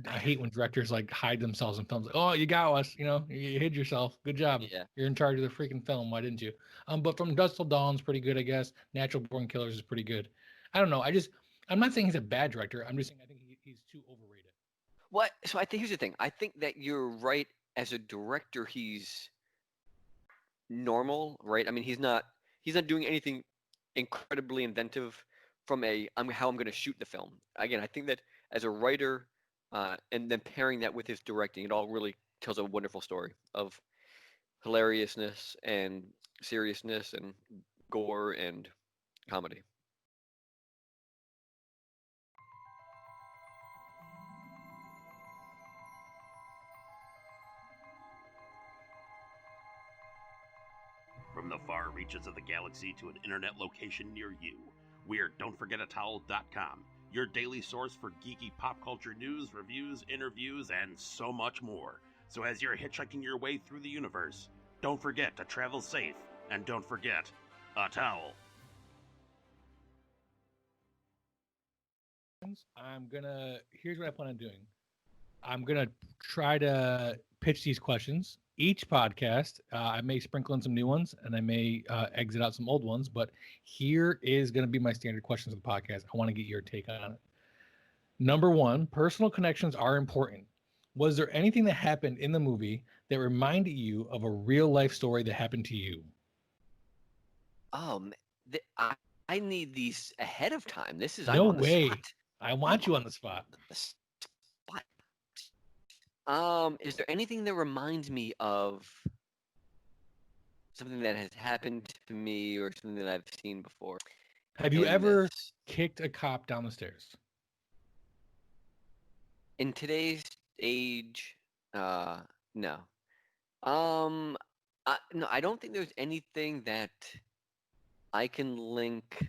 [SPEAKER 1] I hate when directors like hide themselves in films. Like, oh, you got us, you hid yourself. Good job.
[SPEAKER 2] Yeah.
[SPEAKER 1] You're in charge of the freaking film. Why didn't you? But From Dusk Till Dawn's pretty good, I guess. Natural Born Killers is pretty good. I don't know. I'm not saying he's a bad director. I'm just saying I think he's too overrated.
[SPEAKER 2] What? So I think here's the thing. I think that you're right. As a director, he's normal, right? I mean, he's not doing anything incredibly inventive from how I'm going to shoot the film. Again, I think that as a writer, and then pairing that with his directing, it all really tells a wonderful story of hilariousness and seriousness and gore and comedy.
[SPEAKER 3] From the far reaches of the galaxy to an internet location near you, we're Don'tForgetATowel.com, your daily source for geeky pop culture news, reviews, interviews, and so much more. So as you're hitchhiking your way through the universe, don't forget to travel safe, and don't forget a towel.
[SPEAKER 1] Here's what I plan on doing. I'm gonna try to pitch these questions. Each podcast, I may sprinkle in some new ones, and I may exit out some old ones. But here is going to be my standard questions of the podcast. I want to get your take on it. Number one, personal connections are important. Was there anything that happened in the movie that reminded you of a real life story that happened to you?
[SPEAKER 2] I need these ahead of time. I'm
[SPEAKER 1] No
[SPEAKER 2] on the
[SPEAKER 1] way.
[SPEAKER 2] spot.
[SPEAKER 1] I want you on the spot.
[SPEAKER 2] The spot. Is there anything that reminds me of something that has happened to me or something that I've seen before?
[SPEAKER 1] Have you
[SPEAKER 2] in
[SPEAKER 1] ever
[SPEAKER 2] this?
[SPEAKER 1] kicked a cop down the stairs?
[SPEAKER 2] In today's age, no. No, I don't think there's anything that I can link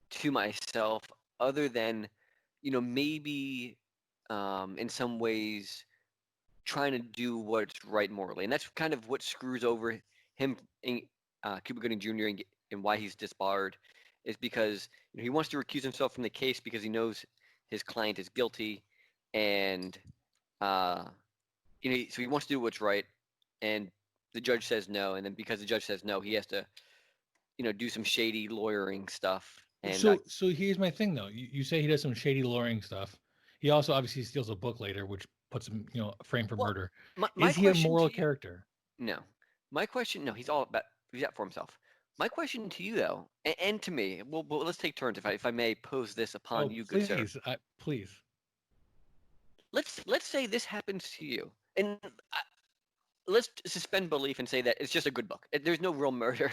[SPEAKER 2] to myself, other than, maybe in some ways trying to do what's right morally, and that's kind of what screws over him, Cuba Gooding Jr. and why he's disbarred, is because he wants to recuse himself from the case because he knows his client is guilty, and so he wants to do what's right, and the judge says no, and then because the judge says no, he has to do some shady lawyering stuff, and
[SPEAKER 1] So here's my thing though. You say he does some shady lawyering stuff. He also obviously steals a book later, which puts him, framed for
[SPEAKER 2] well,
[SPEAKER 1] murder.
[SPEAKER 2] my
[SPEAKER 1] Is he a
[SPEAKER 2] question to
[SPEAKER 1] moral
[SPEAKER 2] you,
[SPEAKER 1] character?
[SPEAKER 2] no, my question, no, he's out for himself. My question to you though, and to me, well, let's take turns if I may pose this upon
[SPEAKER 1] Oh,
[SPEAKER 2] you, good sir.
[SPEAKER 1] please, please.
[SPEAKER 2] Let's say this happens to you, and let's suspend belief and say that it's just a good book. There's no real murder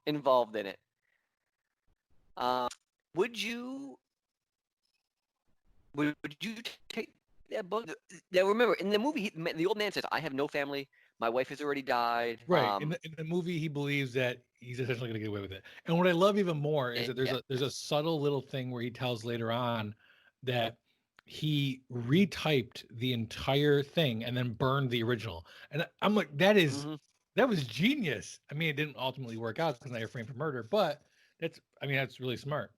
[SPEAKER 2] involved in it. Would you take that book? Now remember, in the movie, the old man says, "I have no family. My wife has already died."
[SPEAKER 1] Right. In the movie, he believes that he's essentially going to get away with it. And what I love even more is that
[SPEAKER 2] Yeah.
[SPEAKER 1] there's a subtle little thing where he tells later on that he retyped the entire thing and then burned the original. And I'm like, that was genius. I mean, it didn't ultimately work out because now you're framed for murder, but that's really smart.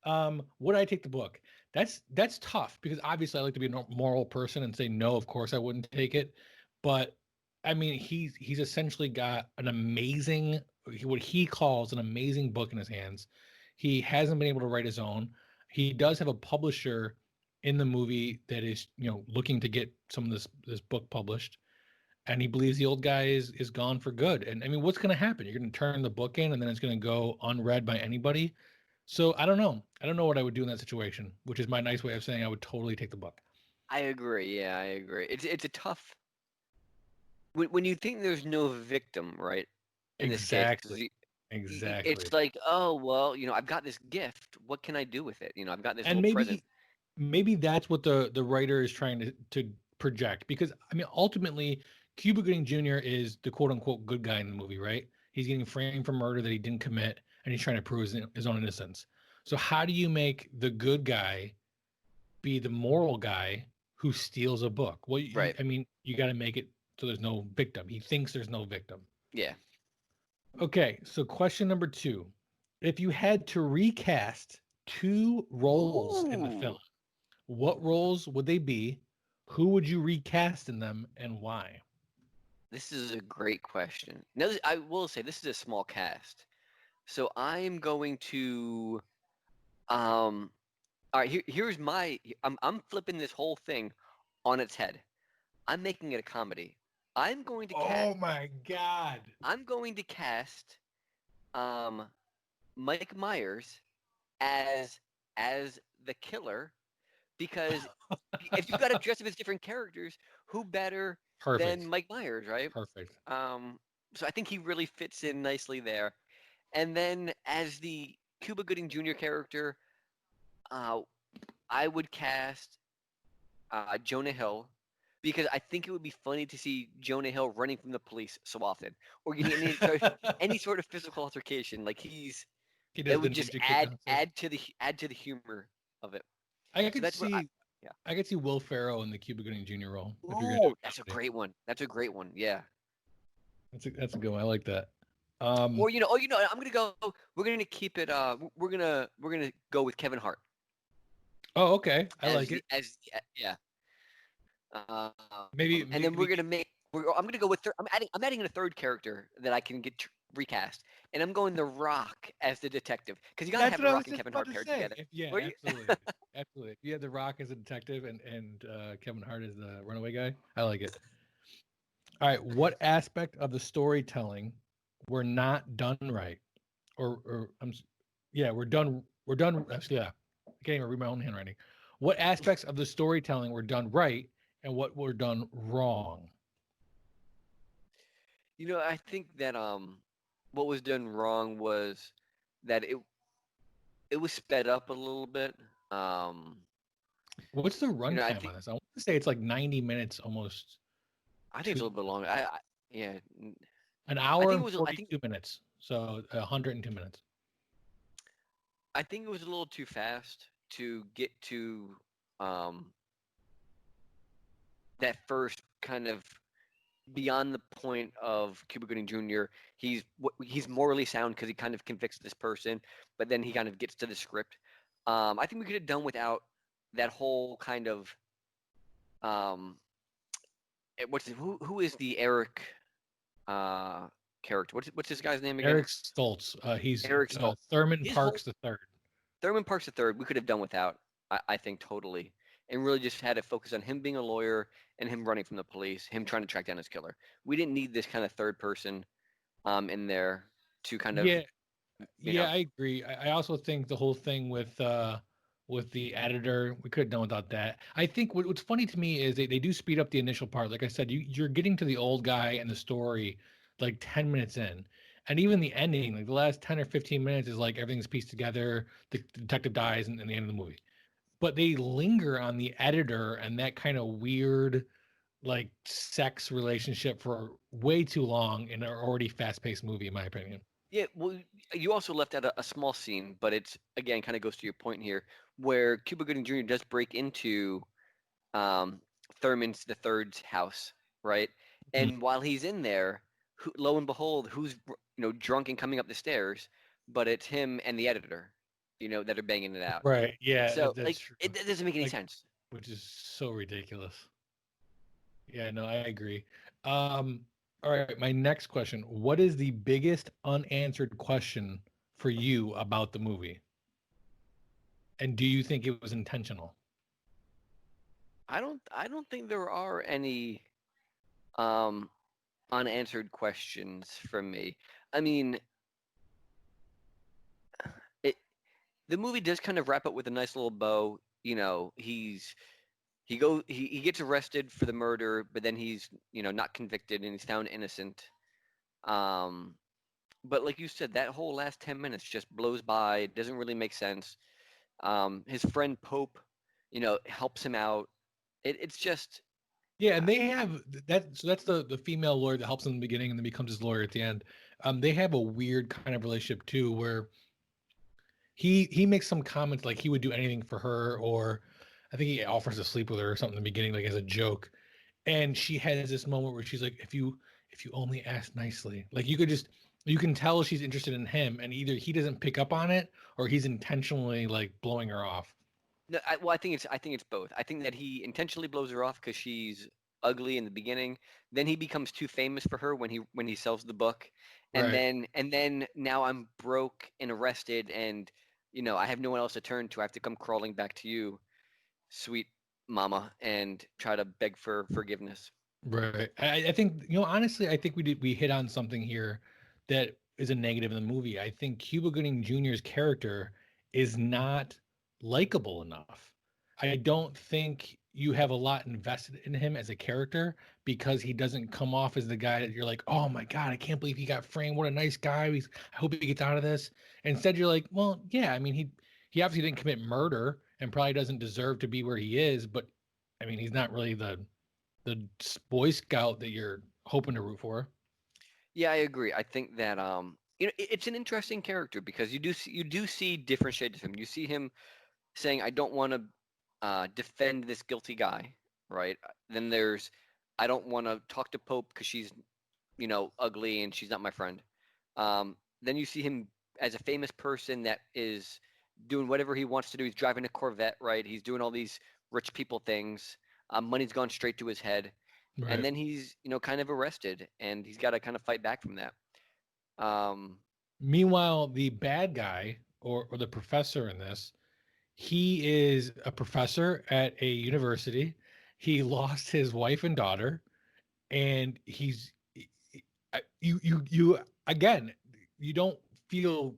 [SPEAKER 1] Would I take the book? That's tough because obviously I like to be a moral person and say no, of course I wouldn't take it. But I mean, he's essentially got an amazing, what he calls an amazing book in his hands. He hasn't been able to write his own. He does have a publisher in the movie that is, looking to get some of this book published. And he believes the old guy is gone for good. And I mean, what's going to happen? You're going to turn the book in, and then it's going to go unread by anybody. So I don't know. I don't know what I would do in that situation, which is my nice way of saying I would totally take the book.
[SPEAKER 2] I agree. Yeah, I agree. It's a tough when you think there's no victim, right? In this case, 'cause
[SPEAKER 1] Exactly. Exactly.
[SPEAKER 2] it's like, oh well, I've got this gift. What can I do with it? I've got this
[SPEAKER 1] And
[SPEAKER 2] little present.
[SPEAKER 1] maybe that's what the writer is trying to project, because I mean ultimately Cuba Gooding Jr. is the quote unquote good guy in the movie, right? He's getting framed for murder that he didn't commit, and he's trying to prove his own innocence. So how do you make the good guy be the moral guy who steals a book? Well,
[SPEAKER 2] Right.
[SPEAKER 1] I mean, you got to make it so there's no victim. He thinks there's no victim.
[SPEAKER 2] Yeah.
[SPEAKER 1] Okay, so question number 2. If you had to recast 2 roles in the film,
[SPEAKER 2] Ooh.
[SPEAKER 1] what roles would they be? Who would you recast in them and why?
[SPEAKER 2] This is a great question. Now, I will say this is a small cast, so I am going to. All right, here's my. I'm flipping this whole thing on its head. I'm making it a comedy. I'm going to cast.
[SPEAKER 1] Oh my God.
[SPEAKER 2] I'm going to cast, Mike Myers as the killer, because if you've got to dress up as different characters, who better than
[SPEAKER 1] Perfect.
[SPEAKER 2] Mike Myers, right?
[SPEAKER 1] Perfect.
[SPEAKER 2] So I think he really fits in nicely there. And then as the Cuba Gooding Jr. character, I would cast Jonah Hill, because I think it would be funny to see Jonah Hill running from the police so often, or getting any sort of physical altercation. Like
[SPEAKER 1] He
[SPEAKER 2] that
[SPEAKER 1] does the
[SPEAKER 2] would just
[SPEAKER 1] ninja kick downstairs.
[SPEAKER 2] add to the humor of it.
[SPEAKER 1] I
[SPEAKER 2] So
[SPEAKER 1] could
[SPEAKER 2] that's what
[SPEAKER 1] see
[SPEAKER 2] yeah.
[SPEAKER 1] I could see Will Ferrell in the Cuba Gooding Jr. role if you're gonna do
[SPEAKER 2] Ooh,
[SPEAKER 1] a
[SPEAKER 2] that's a
[SPEAKER 1] comedy.
[SPEAKER 2] great one. That's a great one. Yeah.
[SPEAKER 1] That's a good one. I like that.
[SPEAKER 2] Or I'm gonna go. We're gonna keep it. We're gonna go with Kevin Hart
[SPEAKER 1] Oh, okay. I
[SPEAKER 2] as
[SPEAKER 1] like
[SPEAKER 2] the
[SPEAKER 1] it.
[SPEAKER 2] as yeah. Um,
[SPEAKER 1] Maybe
[SPEAKER 2] and then
[SPEAKER 1] maybe
[SPEAKER 2] we're gonna make. I'm gonna go with. I'm adding in a third character that I can get recast, and I'm going The Rock as the detective, because you gotta
[SPEAKER 1] That's
[SPEAKER 2] have
[SPEAKER 1] what
[SPEAKER 2] The
[SPEAKER 1] I was
[SPEAKER 2] Rock and
[SPEAKER 1] just
[SPEAKER 2] Kevin
[SPEAKER 1] about
[SPEAKER 2] Hart
[SPEAKER 1] to
[SPEAKER 2] paired
[SPEAKER 1] say.
[SPEAKER 2] together.
[SPEAKER 1] Yeah,
[SPEAKER 2] Were you?
[SPEAKER 1] absolutely. Absolutely. If you had The Rock as a detective and Kevin Hart as the runaway guy, I like it. All right. What aspect of the storytelling were not done right? Yeah, we're done. Yeah. I can't even read my own handwriting. What aspects of the storytelling were done right and what were done wrong?
[SPEAKER 2] I think that what was done wrong was that it was sped up a little bit.
[SPEAKER 1] What's the
[SPEAKER 2] I
[SPEAKER 1] runtime on
[SPEAKER 2] think
[SPEAKER 1] this? I want to say it's like 90 minutes almost.
[SPEAKER 2] I think it's
[SPEAKER 1] Two
[SPEAKER 2] a little bit longer. Yeah.
[SPEAKER 1] An
[SPEAKER 2] I
[SPEAKER 1] hour
[SPEAKER 2] think it
[SPEAKER 1] and
[SPEAKER 2] was. I think
[SPEAKER 1] 42 minutes. So 102 minutes.
[SPEAKER 2] I think it was a little too fast to get to that first kind of beyond the point of Cuba Gooding Jr. He's morally sound because he kind of convicts this person, but then he kind of gets to the script. I think we could have done without that whole kind of who is the Eric character? What's this guy's name again?
[SPEAKER 1] Eric Stoltz. He's
[SPEAKER 2] Eric Stoltz.
[SPEAKER 1] Thurman
[SPEAKER 2] His
[SPEAKER 1] Parks the third.
[SPEAKER 2] Thurman Parks the third. We could have done without. I think totally, and really just had to focus on him being a lawyer and him running from the police, him trying to track down his killer. We didn't need this kind of third person in there to kind of
[SPEAKER 1] I agree. I also think the whole thing with the editor, we could have done without that. I think what's funny to me is they do speed up the initial part. Like I said, you're getting to the old guy and the story like 10 minutes in. And even the ending, like the last 10 or 15 minutes is like everything's pieced together, the detective dies and the end of the movie. But they linger on the editor and that kind of weird like sex relationship for way too long in an already fast-paced movie, in my opinion.
[SPEAKER 2] Yeah, well, you also left out a small scene, but it's again kind of goes to your point here, where Cuba Gooding Jr. does break into Thurman's the Third's house, right? And while he's in there, lo and behold, who's drunk and coming up the stairs? But it's him and the editor, that are banging it out.
[SPEAKER 1] Right. Yeah.
[SPEAKER 2] So
[SPEAKER 1] That's
[SPEAKER 2] like,
[SPEAKER 1] true.
[SPEAKER 2] it doesn't make any sense.
[SPEAKER 1] Which is so ridiculous. Yeah, no, I agree. All right, my next question. What is the biggest unanswered question for you about the movie? And do you think it was intentional?
[SPEAKER 2] I don't think there are any unanswered questions from me. I mean, the movie does kind of wrap up with a nice little bow. He gets arrested for the murder, but then he's not convicted and he's found innocent. But like you said, that whole last 10 minutes just blows by. It doesn't really make sense. His friend Pope, helps him out. It's just
[SPEAKER 1] Yeah, and they have that. So that's the female lawyer that helps him in the beginning and then becomes his lawyer at the end. They have a weird kind of relationship too, where he makes some comments like he would do anything for her, or I think he offers to sleep with her or something in the beginning, like as a joke. And she has this moment where she's like, if you only ask nicely, like you can tell she's interested in him, and either he doesn't pick up on it or he's intentionally like blowing her off.
[SPEAKER 2] no. I think it's both. I think that he intentionally blows her off because she's ugly in the beginning. Then he becomes too famous for her when he sells the book, and
[SPEAKER 1] Right.
[SPEAKER 2] then now I'm broke and arrested, and I have no one else to turn to. I have to come crawling back to you, sweet mama, and try to beg for forgiveness.
[SPEAKER 1] Right. I think, honestly, I think we hit on something here that is a negative in the movie. I think Cuba Gooding Jr.'s character is not likable enough. I don't think you have a lot invested in him as a character because he doesn't come off as the guy that you're like, oh my God, I can't believe he got framed. What a nice guy. I hope he gets out of this. Instead, you're like, well, yeah, I mean, he obviously didn't commit murder and probably doesn't deserve to be where he is, but I mean, he's not really the Boy Scout that you're hoping to root for.
[SPEAKER 2] Yeah, I agree. I think that it's an interesting character because you do see different shades of him. You see him saying, "I don't want to defend this guilty guy," right? Then there's, "I don't want to talk to Pope because she's ugly and she's not my friend." Then you see him as a famous person that is doing whatever he wants to do. He's driving a Corvette, right? He's doing all these rich people things. Money's gone straight to his head, and
[SPEAKER 1] Right.
[SPEAKER 2] then he's kind of arrested, and he's got to kind of fight back from that. Um,
[SPEAKER 1] Meanwhile, the bad guy or the professor in this, he is a professor at a university. He lost his wife and daughter, and you again, you don't feel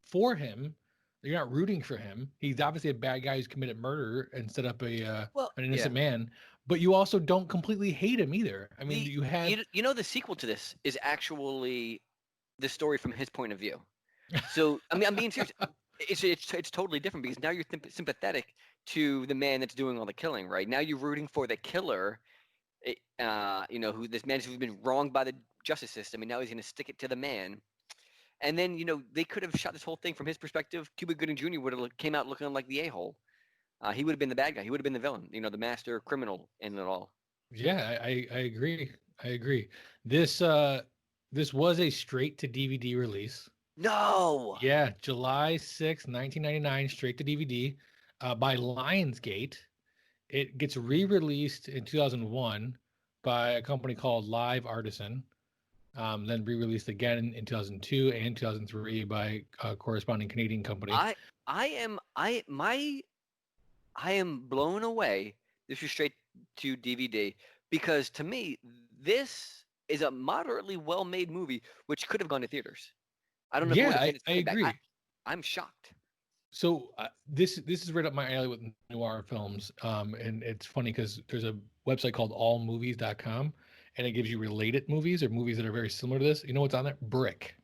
[SPEAKER 1] for him. You're not rooting for him. He's obviously a bad guy who's committed murder and set up
[SPEAKER 2] well,
[SPEAKER 1] an
[SPEAKER 2] yeah.
[SPEAKER 1] innocent man, but you also don't completely hate him either. I mean,
[SPEAKER 2] The
[SPEAKER 1] you have
[SPEAKER 2] the sequel to this is actually the story from his point of view. So I mean, I'm being serious. It's totally different because now you're sympathetic to the man that's doing all the killing, right? Now you're rooting for the killer, who this man who's been wronged by the justice system, and now he's going to stick it to the man. And then, they could have shot this whole thing from his perspective. Cuba Gooding Jr. would have came out looking like the a-hole. He would have been the bad guy. He would have been the villain, the master criminal in it all.
[SPEAKER 1] Yeah, I agree. I agree. This this was a straight to DVD release.
[SPEAKER 2] No!
[SPEAKER 1] Yeah, July 6th, 1999, straight to DVD by Lionsgate. It gets re-released in 2001 by a company called Live Artisan. Then re-released again in 2002 and 2003 by a corresponding Canadian company.
[SPEAKER 2] I am blown away. This was straight to DVD because to me, this is a moderately well-made movie which could have gone to theaters. I don't know if it would have been its
[SPEAKER 1] I
[SPEAKER 2] payback.
[SPEAKER 1] agree.
[SPEAKER 2] I'm shocked.
[SPEAKER 1] So this is right up my alley with noir films. And it's funny because there's a website called allmovies.com, and it gives you related movies or movies that are very similar to this. You know what's on there? Brick,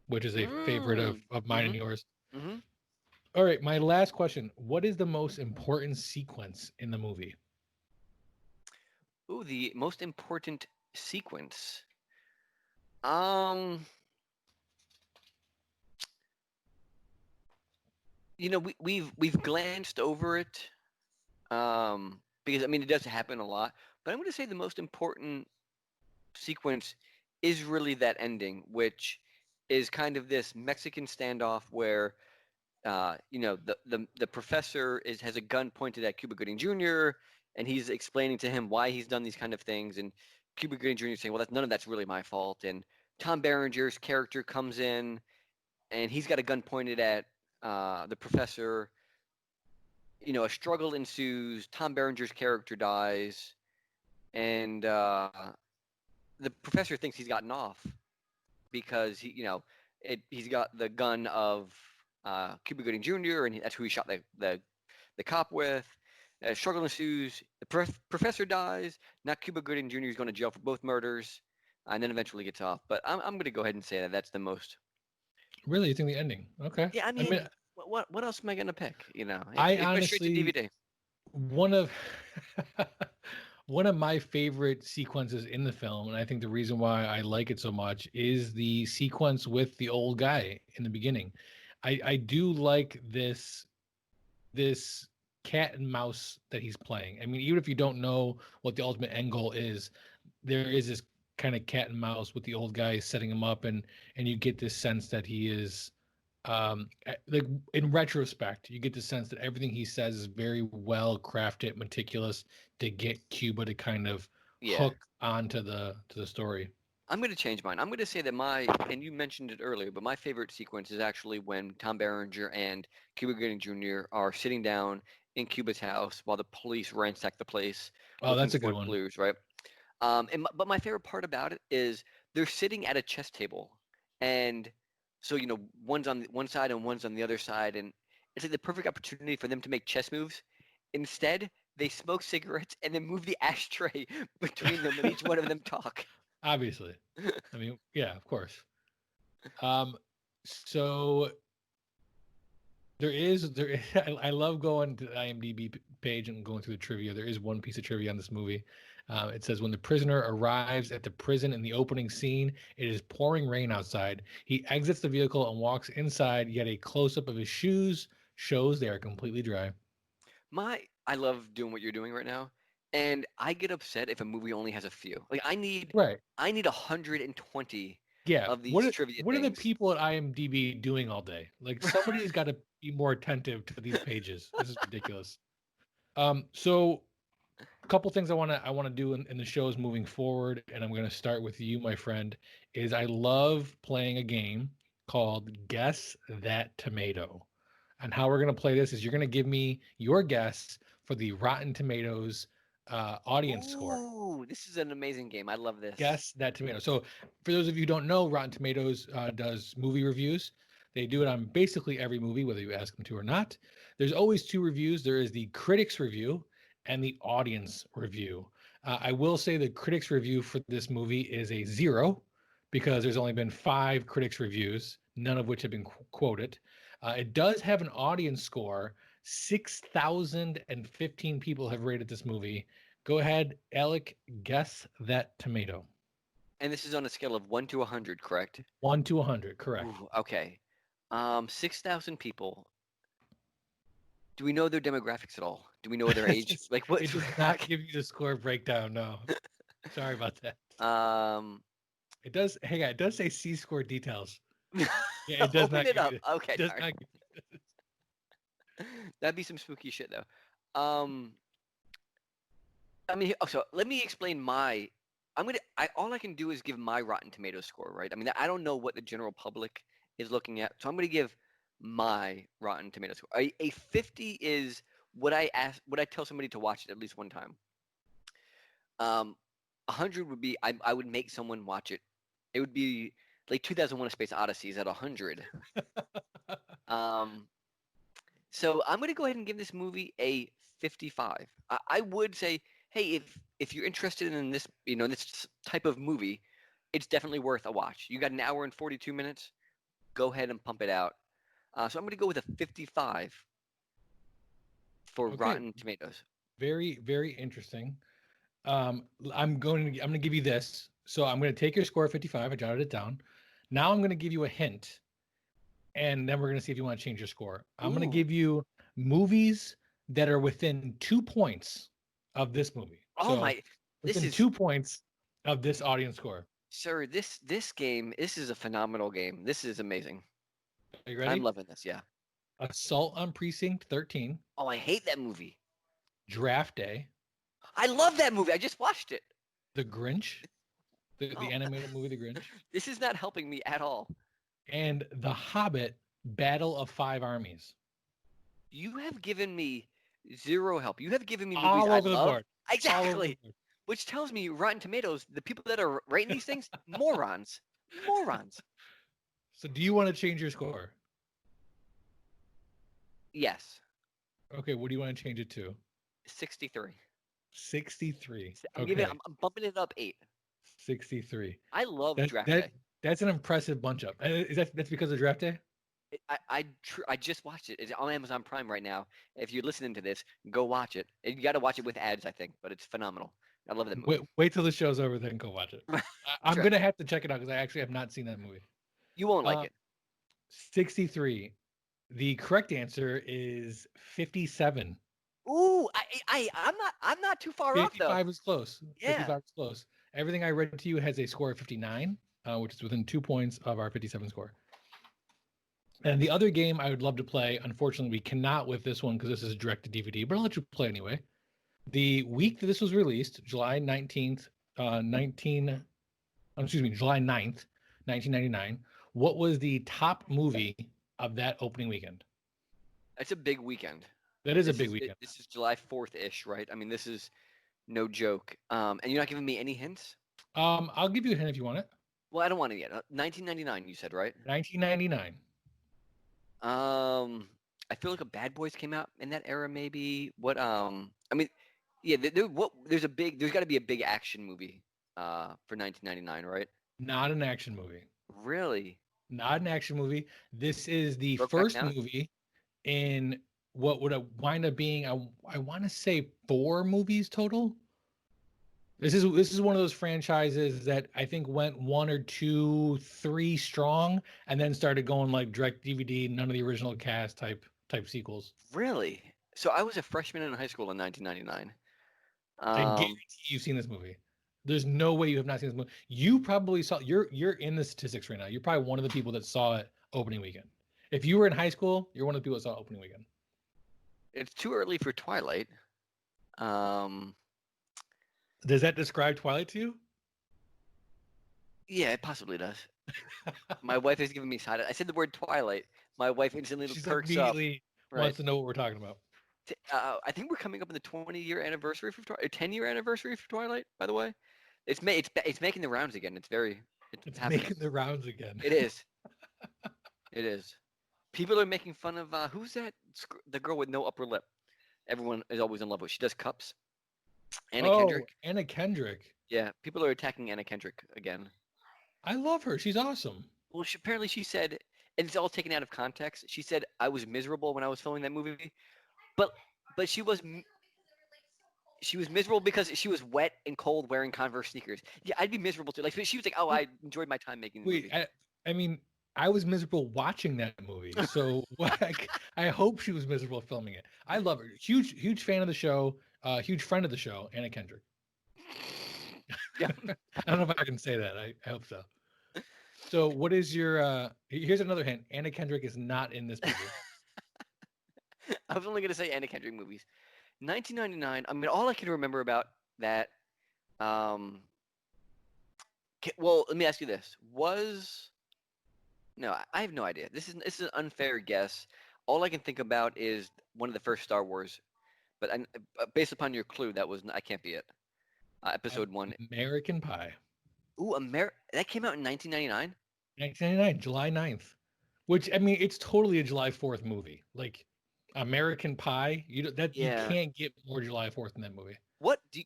[SPEAKER 1] which is a favorite of mine and yours.
[SPEAKER 2] Mm-hmm.
[SPEAKER 1] All right, my last question. What is the most important sequence in the movie?
[SPEAKER 2] Ooh, the most important sequence. We've glanced over it, because it does happen a lot. But I'm going to say the most important sequence is really that ending, which is kind of this Mexican standoff where, the professor has a gun pointed at Cuba Gooding Jr. and he's explaining to him why he's done these kind of things, and Cuba Gooding Jr. is saying, "Well, none of that's really my fault." And Tom Berenger's character comes in, and he's got a gun pointed at the professor. A struggle ensues. Tom Berenger's character dies, and the professor thinks he's gotten off because he's got the gun of Cuba Gooding Jr. and that's who he shot the cop with. Struggle ensues. The professor dies. Now Cuba Gooding Jr. is going to jail for both murders, and then eventually gets off. But I'm going to go ahead and say that that's the most.
[SPEAKER 1] Really, you think the ending? Okay.
[SPEAKER 2] Yeah, what else am I going to pick?
[SPEAKER 1] I
[SPEAKER 2] it went straight to
[SPEAKER 1] honestly,
[SPEAKER 2] DVD.
[SPEAKER 1] one of one of my favorite sequences in the film, and I think the reason why I like it so much is the sequence with the old guy in the beginning. I do like this cat and mouse that he's playing. Even if you don't know what the ultimate end goal is, there is this kind of cat and mouse with the old guy setting him up, and you get this sense that he is like in retrospect, you get the sense that everything he says is very well crafted, meticulous to get Cuba to kind of hook onto the story.
[SPEAKER 2] I'm going to change mine. I'm going to say that and you mentioned it earlier, but my favorite sequence is actually when Tom Berenger and Cuba Gooding Jr. are sitting down in Cuba's house while the police ransack the place.
[SPEAKER 1] Oh, that's a good one.
[SPEAKER 2] Clues, right? But my favorite part about it is they're sitting at a chess table, and so one's on one side and one's on the other side, and it's like the perfect opportunity for them to make chess moves. Instead, they smoke cigarettes and then move the ashtray between them, and each one of them talk.
[SPEAKER 1] Obviously. Yeah, of course. So I love going to the IMDb page and going through the trivia. There is one piece of trivia on this movie. It says when the prisoner arrives at the prison in the opening scene, it is pouring rain outside. He exits the vehicle and walks inside, yet a close-up of his shoes shows they are completely dry.
[SPEAKER 2] I love doing what you're doing right now. And I get upset if a movie only has a few. Like I need 120 of these trivia
[SPEAKER 1] what
[SPEAKER 2] things.
[SPEAKER 1] Are the people at IMDb doing all day? Like somebody's got to be more attentive to these pages. This is ridiculous. So a couple things I want to do in the shows moving forward, and I'm going to start with you, my friend, is I love playing a game called Guess That Tomato. And how we're going to play this is you're going to give me your guess for the Rotten Tomatoes audience score.
[SPEAKER 2] Ooh, this is an amazing game. I love this.
[SPEAKER 1] Guess That Tomato. So for those of you who don't know, Rotten Tomatoes does movie reviews. They do it on basically every movie, whether you ask them to or not. There's always two reviews. There is the critics review and the audience review. I will say the critics review for this movie is a 0 because there's only been 5 critics reviews, none of which have been quoted. It does have an audience score. 6,015 people have rated this movie. Go ahead, Alec, guess that tomato.
[SPEAKER 2] And this is on a scale of 1 to 100, correct?
[SPEAKER 1] 1 to 100, correct.
[SPEAKER 2] Ooh, okay. 6,000 people. Do we know their demographics at all? Do we know their age? Like what?
[SPEAKER 1] It does not give you the score breakdown. No, sorry about that. It does. Hang on, it does say C-score details. Yeah, it does
[SPEAKER 2] Open
[SPEAKER 1] not
[SPEAKER 2] it
[SPEAKER 1] give
[SPEAKER 2] up.
[SPEAKER 1] you,
[SPEAKER 2] Okay,
[SPEAKER 1] it does
[SPEAKER 2] darn.
[SPEAKER 1] not give
[SPEAKER 2] That'd be some spooky shit, though. I mean, so let me explain my. all I can do is give my Rotten Tomatoes score, right? I mean, I don't know what the general public is looking at, so I'm going to give my Rotten Tomatoes score. A 50 is what I tell somebody to watch it at least one time. 100 would be I would make someone watch it. It would be like 2001: A Space Odyssey is at 100. So I'm going to go ahead and give this movie a 55. I would say, hey, if you're interested in this, this type of movie, it's definitely worth a watch. You got an hour and 42 minutes. Go ahead and pump it out. So I'm going to go with a 55 for
[SPEAKER 1] Okay.
[SPEAKER 2] Rotten Tomatoes.
[SPEAKER 1] Very, very interesting. I'm going to give you this. So I'm going to take your score of 55. I jotted it down. Now I'm going to give you a hint, and then we're going to see if you want to change your score. I'm going to
[SPEAKER 2] Ooh.
[SPEAKER 1] give you movies that are within 2 points of this movie.
[SPEAKER 2] Oh
[SPEAKER 1] So
[SPEAKER 2] my! This
[SPEAKER 1] within
[SPEAKER 2] is
[SPEAKER 1] 2 points of this audience score.
[SPEAKER 2] Sir. This game. This is a phenomenal game. This is amazing.
[SPEAKER 1] Are you ready?
[SPEAKER 2] I'm loving this. Yeah.
[SPEAKER 1] Assault on Precinct 13,
[SPEAKER 2] Oh, I hate that movie.
[SPEAKER 1] Draft Day,
[SPEAKER 2] I love that movie. I just watched it.
[SPEAKER 1] The Grinch, the
[SPEAKER 2] Oh.
[SPEAKER 1] animated movie The Grinch,
[SPEAKER 2] This is not helping me at all.
[SPEAKER 1] and The Hobbit, Battle of Five Armies.
[SPEAKER 2] You have given me zero help. You have given me movies
[SPEAKER 1] All
[SPEAKER 2] I
[SPEAKER 1] over the
[SPEAKER 2] love.
[SPEAKER 1] board. All over
[SPEAKER 2] Exactly.
[SPEAKER 1] the board.
[SPEAKER 2] Which tells me Rotten Tomatoes, the people that are rating these things, morons. Morons.
[SPEAKER 1] So do you want to change your score?
[SPEAKER 2] Yes.
[SPEAKER 1] Okay, what do you want to change it to?
[SPEAKER 2] 63.
[SPEAKER 1] 63.
[SPEAKER 2] I'm
[SPEAKER 1] Okay.
[SPEAKER 2] I'm bumping it up 8.
[SPEAKER 1] 63.
[SPEAKER 2] I love Draft Day.
[SPEAKER 1] That's an impressive bunch up. Is that's because of Draft Day?
[SPEAKER 2] I just watched it. It's on Amazon Prime right now. If you're listening to this, go watch it. You got to watch it with ads, I think, but it's phenomenal. I love that movie.
[SPEAKER 1] Wait till the show's over, then go watch it. I'm
[SPEAKER 2] Sure.
[SPEAKER 1] gonna have to check it out because I actually have not seen that movie.
[SPEAKER 2] You won't like it.
[SPEAKER 1] 63. The correct answer is 57.
[SPEAKER 2] Ooh, I'm not too far off though.
[SPEAKER 1] 55 is close.
[SPEAKER 2] Yeah.
[SPEAKER 1] 55 is close. Everything I read to you has a score of 59, which is within 2 points of our 57 score. And the other game I would love to play, unfortunately, we cannot with this one because this is direct to DVD, but I'll let you play anyway. The week that this was released, July 19th, July 9th, 1999, what was the top movie of that opening weekend?
[SPEAKER 2] That's a big weekend.
[SPEAKER 1] That is a big weekend.
[SPEAKER 2] This is July 4th-ish, right? I mean, this is no joke. And you're not giving me any hints?
[SPEAKER 1] I'll give you a hint if you want it.
[SPEAKER 2] Well, I don't want it yet. 1999, you said, right?
[SPEAKER 1] 1999.
[SPEAKER 2] I feel like a Bad Boys came out in that era, maybe. What? I mean, yeah. There's got to be a big action movie, for 1999, right?
[SPEAKER 1] Not an action movie.
[SPEAKER 2] Really?
[SPEAKER 1] Not an action movie. This is the
[SPEAKER 2] Brokeback
[SPEAKER 1] first
[SPEAKER 2] Mountain?
[SPEAKER 1] movie in what would wind up being, I want to say 4 movies total. This is one of those franchises that I think went 1 or 2, 3 strong, and then started going like direct DVD, none of the original cast type sequels.
[SPEAKER 2] Really? So I was a freshman in high school in 1999.
[SPEAKER 1] I guarantee you've seen this movie. There's no way you have not seen this movie. You probably saw. You're in the statistics right now. You're probably one of the people that saw it opening weekend. If you were in high school, you're one of the people that saw it opening weekend.
[SPEAKER 2] It's too early for Twilight.
[SPEAKER 1] Does that describe Twilight to you?
[SPEAKER 2] Yeah, it possibly does. My wife is giving me side. I said the word Twilight. My wife instantly
[SPEAKER 1] She's
[SPEAKER 2] perks
[SPEAKER 1] immediately
[SPEAKER 2] up.
[SPEAKER 1] wants to know what we're talking about.
[SPEAKER 2] I think we're coming up on the 20-year anniversary for Twilight, 10-year anniversary for Twilight. By the way, it's making the rounds again. It's
[SPEAKER 1] making the rounds again.
[SPEAKER 2] It is. It is. People are making fun of who's that? The girl with no upper lip. Everyone is always in love with. She does cups. Anna Kendrick.
[SPEAKER 1] Anna Kendrick.
[SPEAKER 2] Yeah, people are attacking Anna Kendrick again.
[SPEAKER 1] I love her. She's awesome.
[SPEAKER 2] Well, apparently she said, and it's all taken out of context. She said I was miserable when I was filming that movie, but she was She was miserable because she was wet and cold wearing Converse sneakers. Yeah, I'd be miserable too. Like she was like, "Oh, I enjoyed my time making the
[SPEAKER 1] Wait,
[SPEAKER 2] movie."
[SPEAKER 1] I mean, I was miserable watching that movie. So I hope she was miserable filming it. I love her. Huge fan of the show. Huge friend of the show, Anna Kendrick.
[SPEAKER 2] Yeah.
[SPEAKER 1] I don't know if I can say that. I hope so. So what is your here's another hint. Anna Kendrick is not in this movie.
[SPEAKER 2] I was only gonna say Anna Kendrick movies. 1999. I mean, all I can remember about that. Well, let me ask you this: No, I have no idea. This is an unfair guess. All I can think about is one of the first Star Wars, but based upon your clue, I can't be it. Episode 1.
[SPEAKER 1] American Pie.
[SPEAKER 2] Ooh, that came out in 1999.
[SPEAKER 1] 1999, July 9th. Which I mean, it's totally a July 4th movie. Like American Pie, you
[SPEAKER 2] Yeah.
[SPEAKER 1] can't get more July 4th in that movie.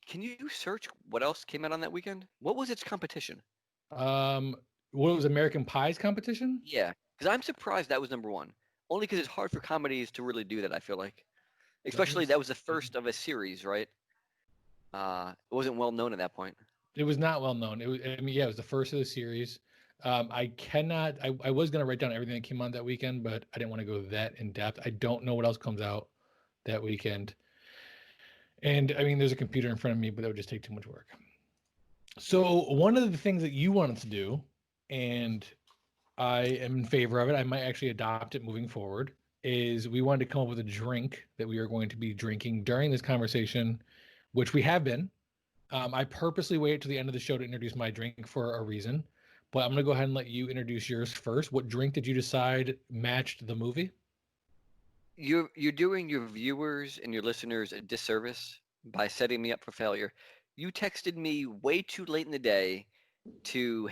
[SPEAKER 2] Can you search what else came out on that weekend? What was its competition?
[SPEAKER 1] What was American Pie's competition?
[SPEAKER 2] Yeah, because I'm surprised that was number 1. Only because it's hard for comedies to really do that. I feel like, especially that was the first of a series, right? It wasn't well known at that point.
[SPEAKER 1] It was not well known. It was, I mean, yeah, it was the first of the series. I was going to write down everything that came on that weekend, but I didn't want to go that in depth. I don't know what else comes out that weekend. And I mean, there's a computer in front of me, but that would just take too much work. So one of the things that you wanted to do, and I am in favor of it, I might actually adopt it moving forward, is we wanted to come up with a drink that we are going to be drinking during this conversation, which we have been. I purposely waited to the end of the show to introduce my drink for a reason, but I'm going to go ahead and let you introduce yours first. What drink did you decide matched the movie?
[SPEAKER 2] You're doing your viewers and your listeners a disservice by setting me up for failure. You texted me way too late in the day to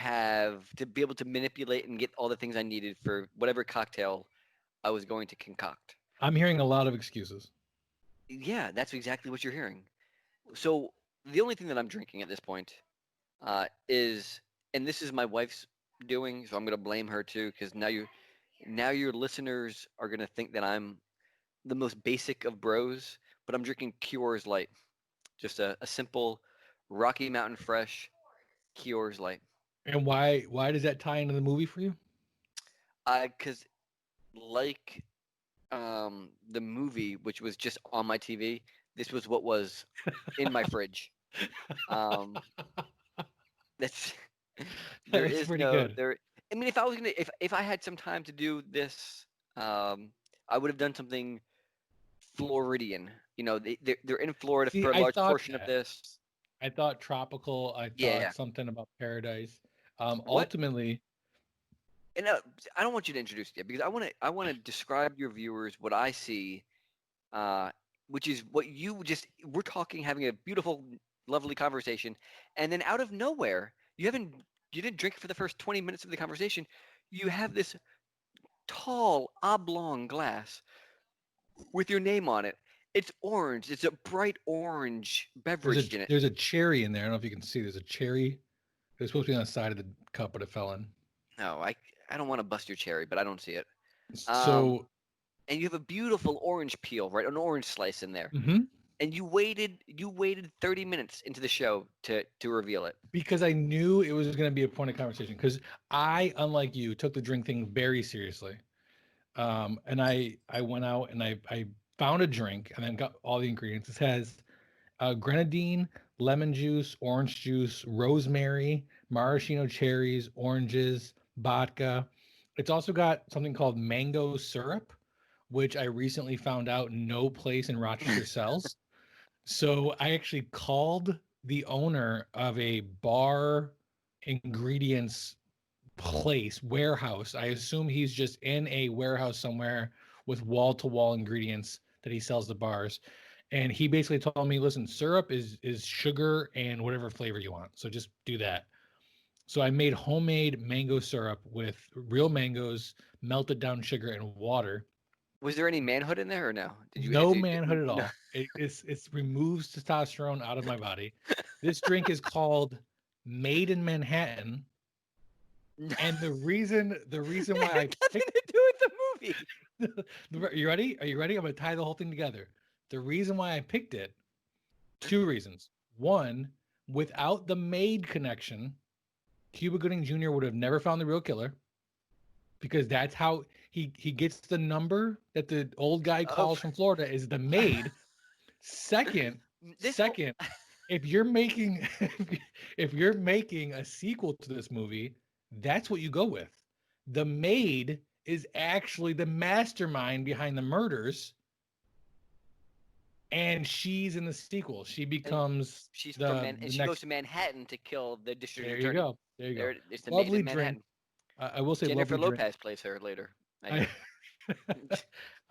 [SPEAKER 2] be able to manipulate and get all the things I needed for whatever cocktail I was going to concoct.
[SPEAKER 1] I'm hearing a lot of excuses.
[SPEAKER 2] Yeah, that's exactly what you're hearing. So the only thing that I'm drinking at this point is, and this is my wife's doing, so I'm going to blame her too, because now your listeners are going to think that I'm the most basic of bros, but I'm drinking Coors Light, just a simple Rocky Mountain Fresh Coors Light.
[SPEAKER 1] And why does that tie into the movie for you?
[SPEAKER 2] Because like the movie, which was just on my TV, this was what was in my fridge. That's there
[SPEAKER 1] That's
[SPEAKER 2] is
[SPEAKER 1] pretty
[SPEAKER 2] no
[SPEAKER 1] good.
[SPEAKER 2] there. I mean, if I had some time to do this, I would have done something Floridian. You know, they're in Florida
[SPEAKER 1] See,
[SPEAKER 2] for a
[SPEAKER 1] I
[SPEAKER 2] large
[SPEAKER 1] thought
[SPEAKER 2] portion of
[SPEAKER 1] that.
[SPEAKER 2] this.
[SPEAKER 1] I thought tropical. I
[SPEAKER 2] Yeah,
[SPEAKER 1] thought
[SPEAKER 2] yeah.
[SPEAKER 1] something about paradise.
[SPEAKER 2] What?
[SPEAKER 1] Ultimately,
[SPEAKER 2] And I don't want you to introduce it yet because I want to describe your viewers what I see, which is what we're talking, having a beautiful, lovely conversation, and then out of nowhere, you didn't drink for the first 20 minutes of the conversation. You have this tall oblong glass with your name on it. It's orange. It's a bright orange beverage in it.
[SPEAKER 1] there's a cherry in there. I don't know if you can see. There's a cherry. It was supposed to be on the side of the cup, but it fell in.
[SPEAKER 2] No, I don't want to bust your cherry, but I don't see it.
[SPEAKER 1] So,
[SPEAKER 2] And you have a beautiful orange peel, right? An orange slice in there.
[SPEAKER 1] mhm.
[SPEAKER 2] And you waited 30 minutes into the show to reveal it.
[SPEAKER 1] Because I knew it was going to be a point of conversation. Because I, unlike you, took the drink thing very seriously. And I went out and I found a drink and then got all the ingredients. It has grenadine, lemon juice, orange juice, rosemary, maraschino cherries, oranges, vodka. It's also got something called mango syrup, which I recently found out no place in Rochester sells. So I actually called the owner of a bar ingredients place, warehouse. I assume he's just in a warehouse somewhere with wall-to-wall ingredients that he sells to bars. And he basically told me, listen, syrup is sugar and whatever flavor you want. So just do that. So I made homemade mango syrup with real mangoes, melted down sugar and water.
[SPEAKER 2] Was there any manhood in there or no?
[SPEAKER 1] No manhood at
[SPEAKER 2] No.
[SPEAKER 1] all. It removes testosterone out of my body. This drink is called Made in Manhattan. And the reason why I
[SPEAKER 2] It had nothing to do with the movie.
[SPEAKER 1] you ready? Are you ready? I'm gonna tie the whole thing together. The reason why I picked it, 2 reasons. One, without the maid connection, Cuba Gooding Jr. would have never found the real killer, because that's how he gets the number that the old guy calls from Florida is the maid. Second, if you're making a sequel to this movie, that's what you go with. The maid is actually the mastermind behind the murders, and she's in the sequel. She becomes
[SPEAKER 2] she goes to Manhattan to kill the district attorney.
[SPEAKER 1] There you go.
[SPEAKER 2] It's the
[SPEAKER 1] Lovely
[SPEAKER 2] maid in
[SPEAKER 1] drink.
[SPEAKER 2] Manhattan.
[SPEAKER 1] I will say
[SPEAKER 2] Jennifer
[SPEAKER 1] lovely
[SPEAKER 2] Lopez
[SPEAKER 1] drink.
[SPEAKER 2] plays her later.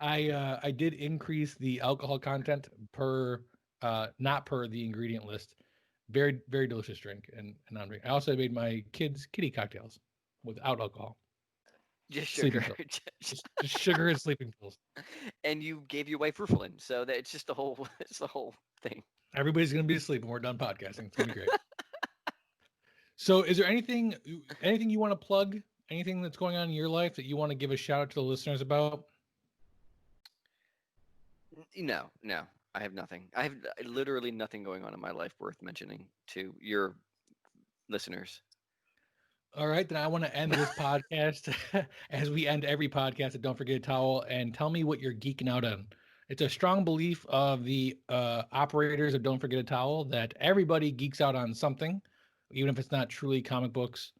[SPEAKER 1] I did increase the alcohol content per not per the ingredient list. Very, very delicious drink and non-drink. I also made my kids kitty cocktails without alcohol.
[SPEAKER 2] Just sugar.
[SPEAKER 1] just sugar and sleeping pills.
[SPEAKER 2] And you gave your wife Rufalin, so that it's the whole thing.
[SPEAKER 1] Everybody's gonna be asleep when we're done podcasting. It's gonna be great. So is there anything you want to plug? Anything that's going on in your life that you want to give a shout out to the listeners about?
[SPEAKER 2] No. I have nothing. I have literally nothing going on in my life worth mentioning to your listeners.
[SPEAKER 1] All right, then I want to end this podcast as we end every podcast at Don't Forget a Towel, and tell me what you're geeking out on. It's a strong belief of the operators of Don't Forget a Towel that everybody geeks out on something, even if it's not truly comic books.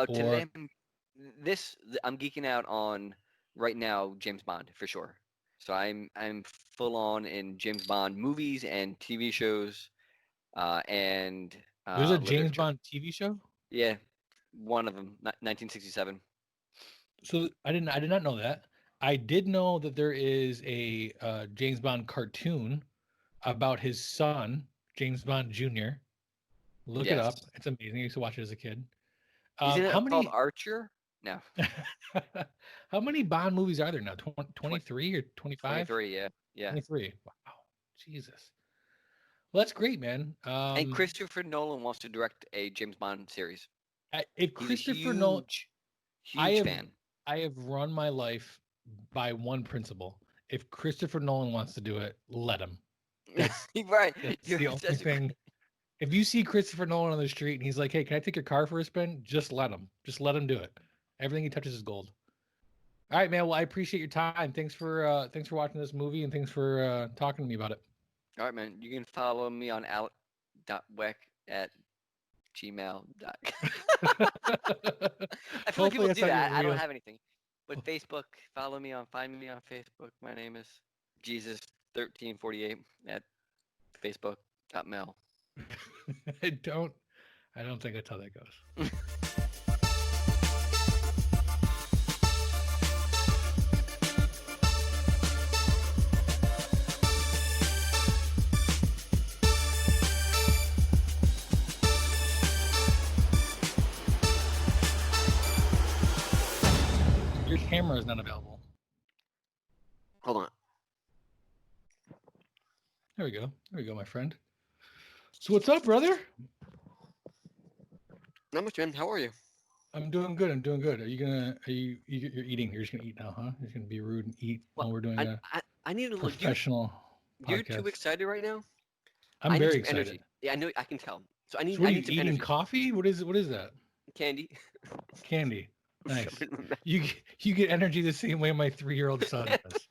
[SPEAKER 2] Today, I'm geeking out on right now James Bond for sure. So I'm full on in James Bond movies and TV shows, and
[SPEAKER 1] there's a James
[SPEAKER 2] literature.
[SPEAKER 1] Bond TV show.
[SPEAKER 2] Yeah, one of them, 1967.
[SPEAKER 1] So I did not know that. I did know that there is a James Bond cartoon about his son, James Bond Jr. Look it up. It's amazing. I used to watch it as a kid.
[SPEAKER 2] Isn't it called Archer? No.
[SPEAKER 1] How many Bond movies are there now? 23 or 25?
[SPEAKER 2] 23, yeah.
[SPEAKER 1] 23. Wow. Jesus. Well, that's great, man.
[SPEAKER 2] And Christopher Nolan wants to direct a James Bond series.
[SPEAKER 1] If Christopher Nolan,
[SPEAKER 2] huge fan.
[SPEAKER 1] I have run my life by one principle. If Christopher Nolan wants to do it, let him.
[SPEAKER 2] Right.
[SPEAKER 1] That's the only thing. If you see Christopher Nolan on the street and he's like, "Hey, can I take your car for a spin?" Just let him. Just let him do it. Everything he touches is gold. All right, man. Well, I appreciate your time. Thanks for watching this movie, and thanks for talking to me about it.
[SPEAKER 2] All right, man. You can follow me on alec.weck@gmail.com. I feel like people do that. I don't have anything. But Facebook, find me on Facebook. My name is Jesus1348 at facebook.mail.
[SPEAKER 1] I don't think that's how that goes. Your camera is not available.
[SPEAKER 2] Hold on.
[SPEAKER 1] There we go, my friend. So what's up, brother?
[SPEAKER 2] Not much, man. How are you?
[SPEAKER 1] I'm doing good. Are you you're eating? You're just gonna eat now, huh? You're gonna be rude and eat while we're doing
[SPEAKER 2] I need to look.
[SPEAKER 1] Professional.
[SPEAKER 2] You're too excited right now.
[SPEAKER 1] I'm very excited.
[SPEAKER 2] Energy. Yeah, I know. I can tell. So I need.
[SPEAKER 1] So what
[SPEAKER 2] I
[SPEAKER 1] are
[SPEAKER 2] need
[SPEAKER 1] you
[SPEAKER 2] some
[SPEAKER 1] eating?
[SPEAKER 2] energy.
[SPEAKER 1] Coffee? What is that?
[SPEAKER 2] Candy.
[SPEAKER 1] Candy. Nice. You get energy the same way my 3-year-old son does.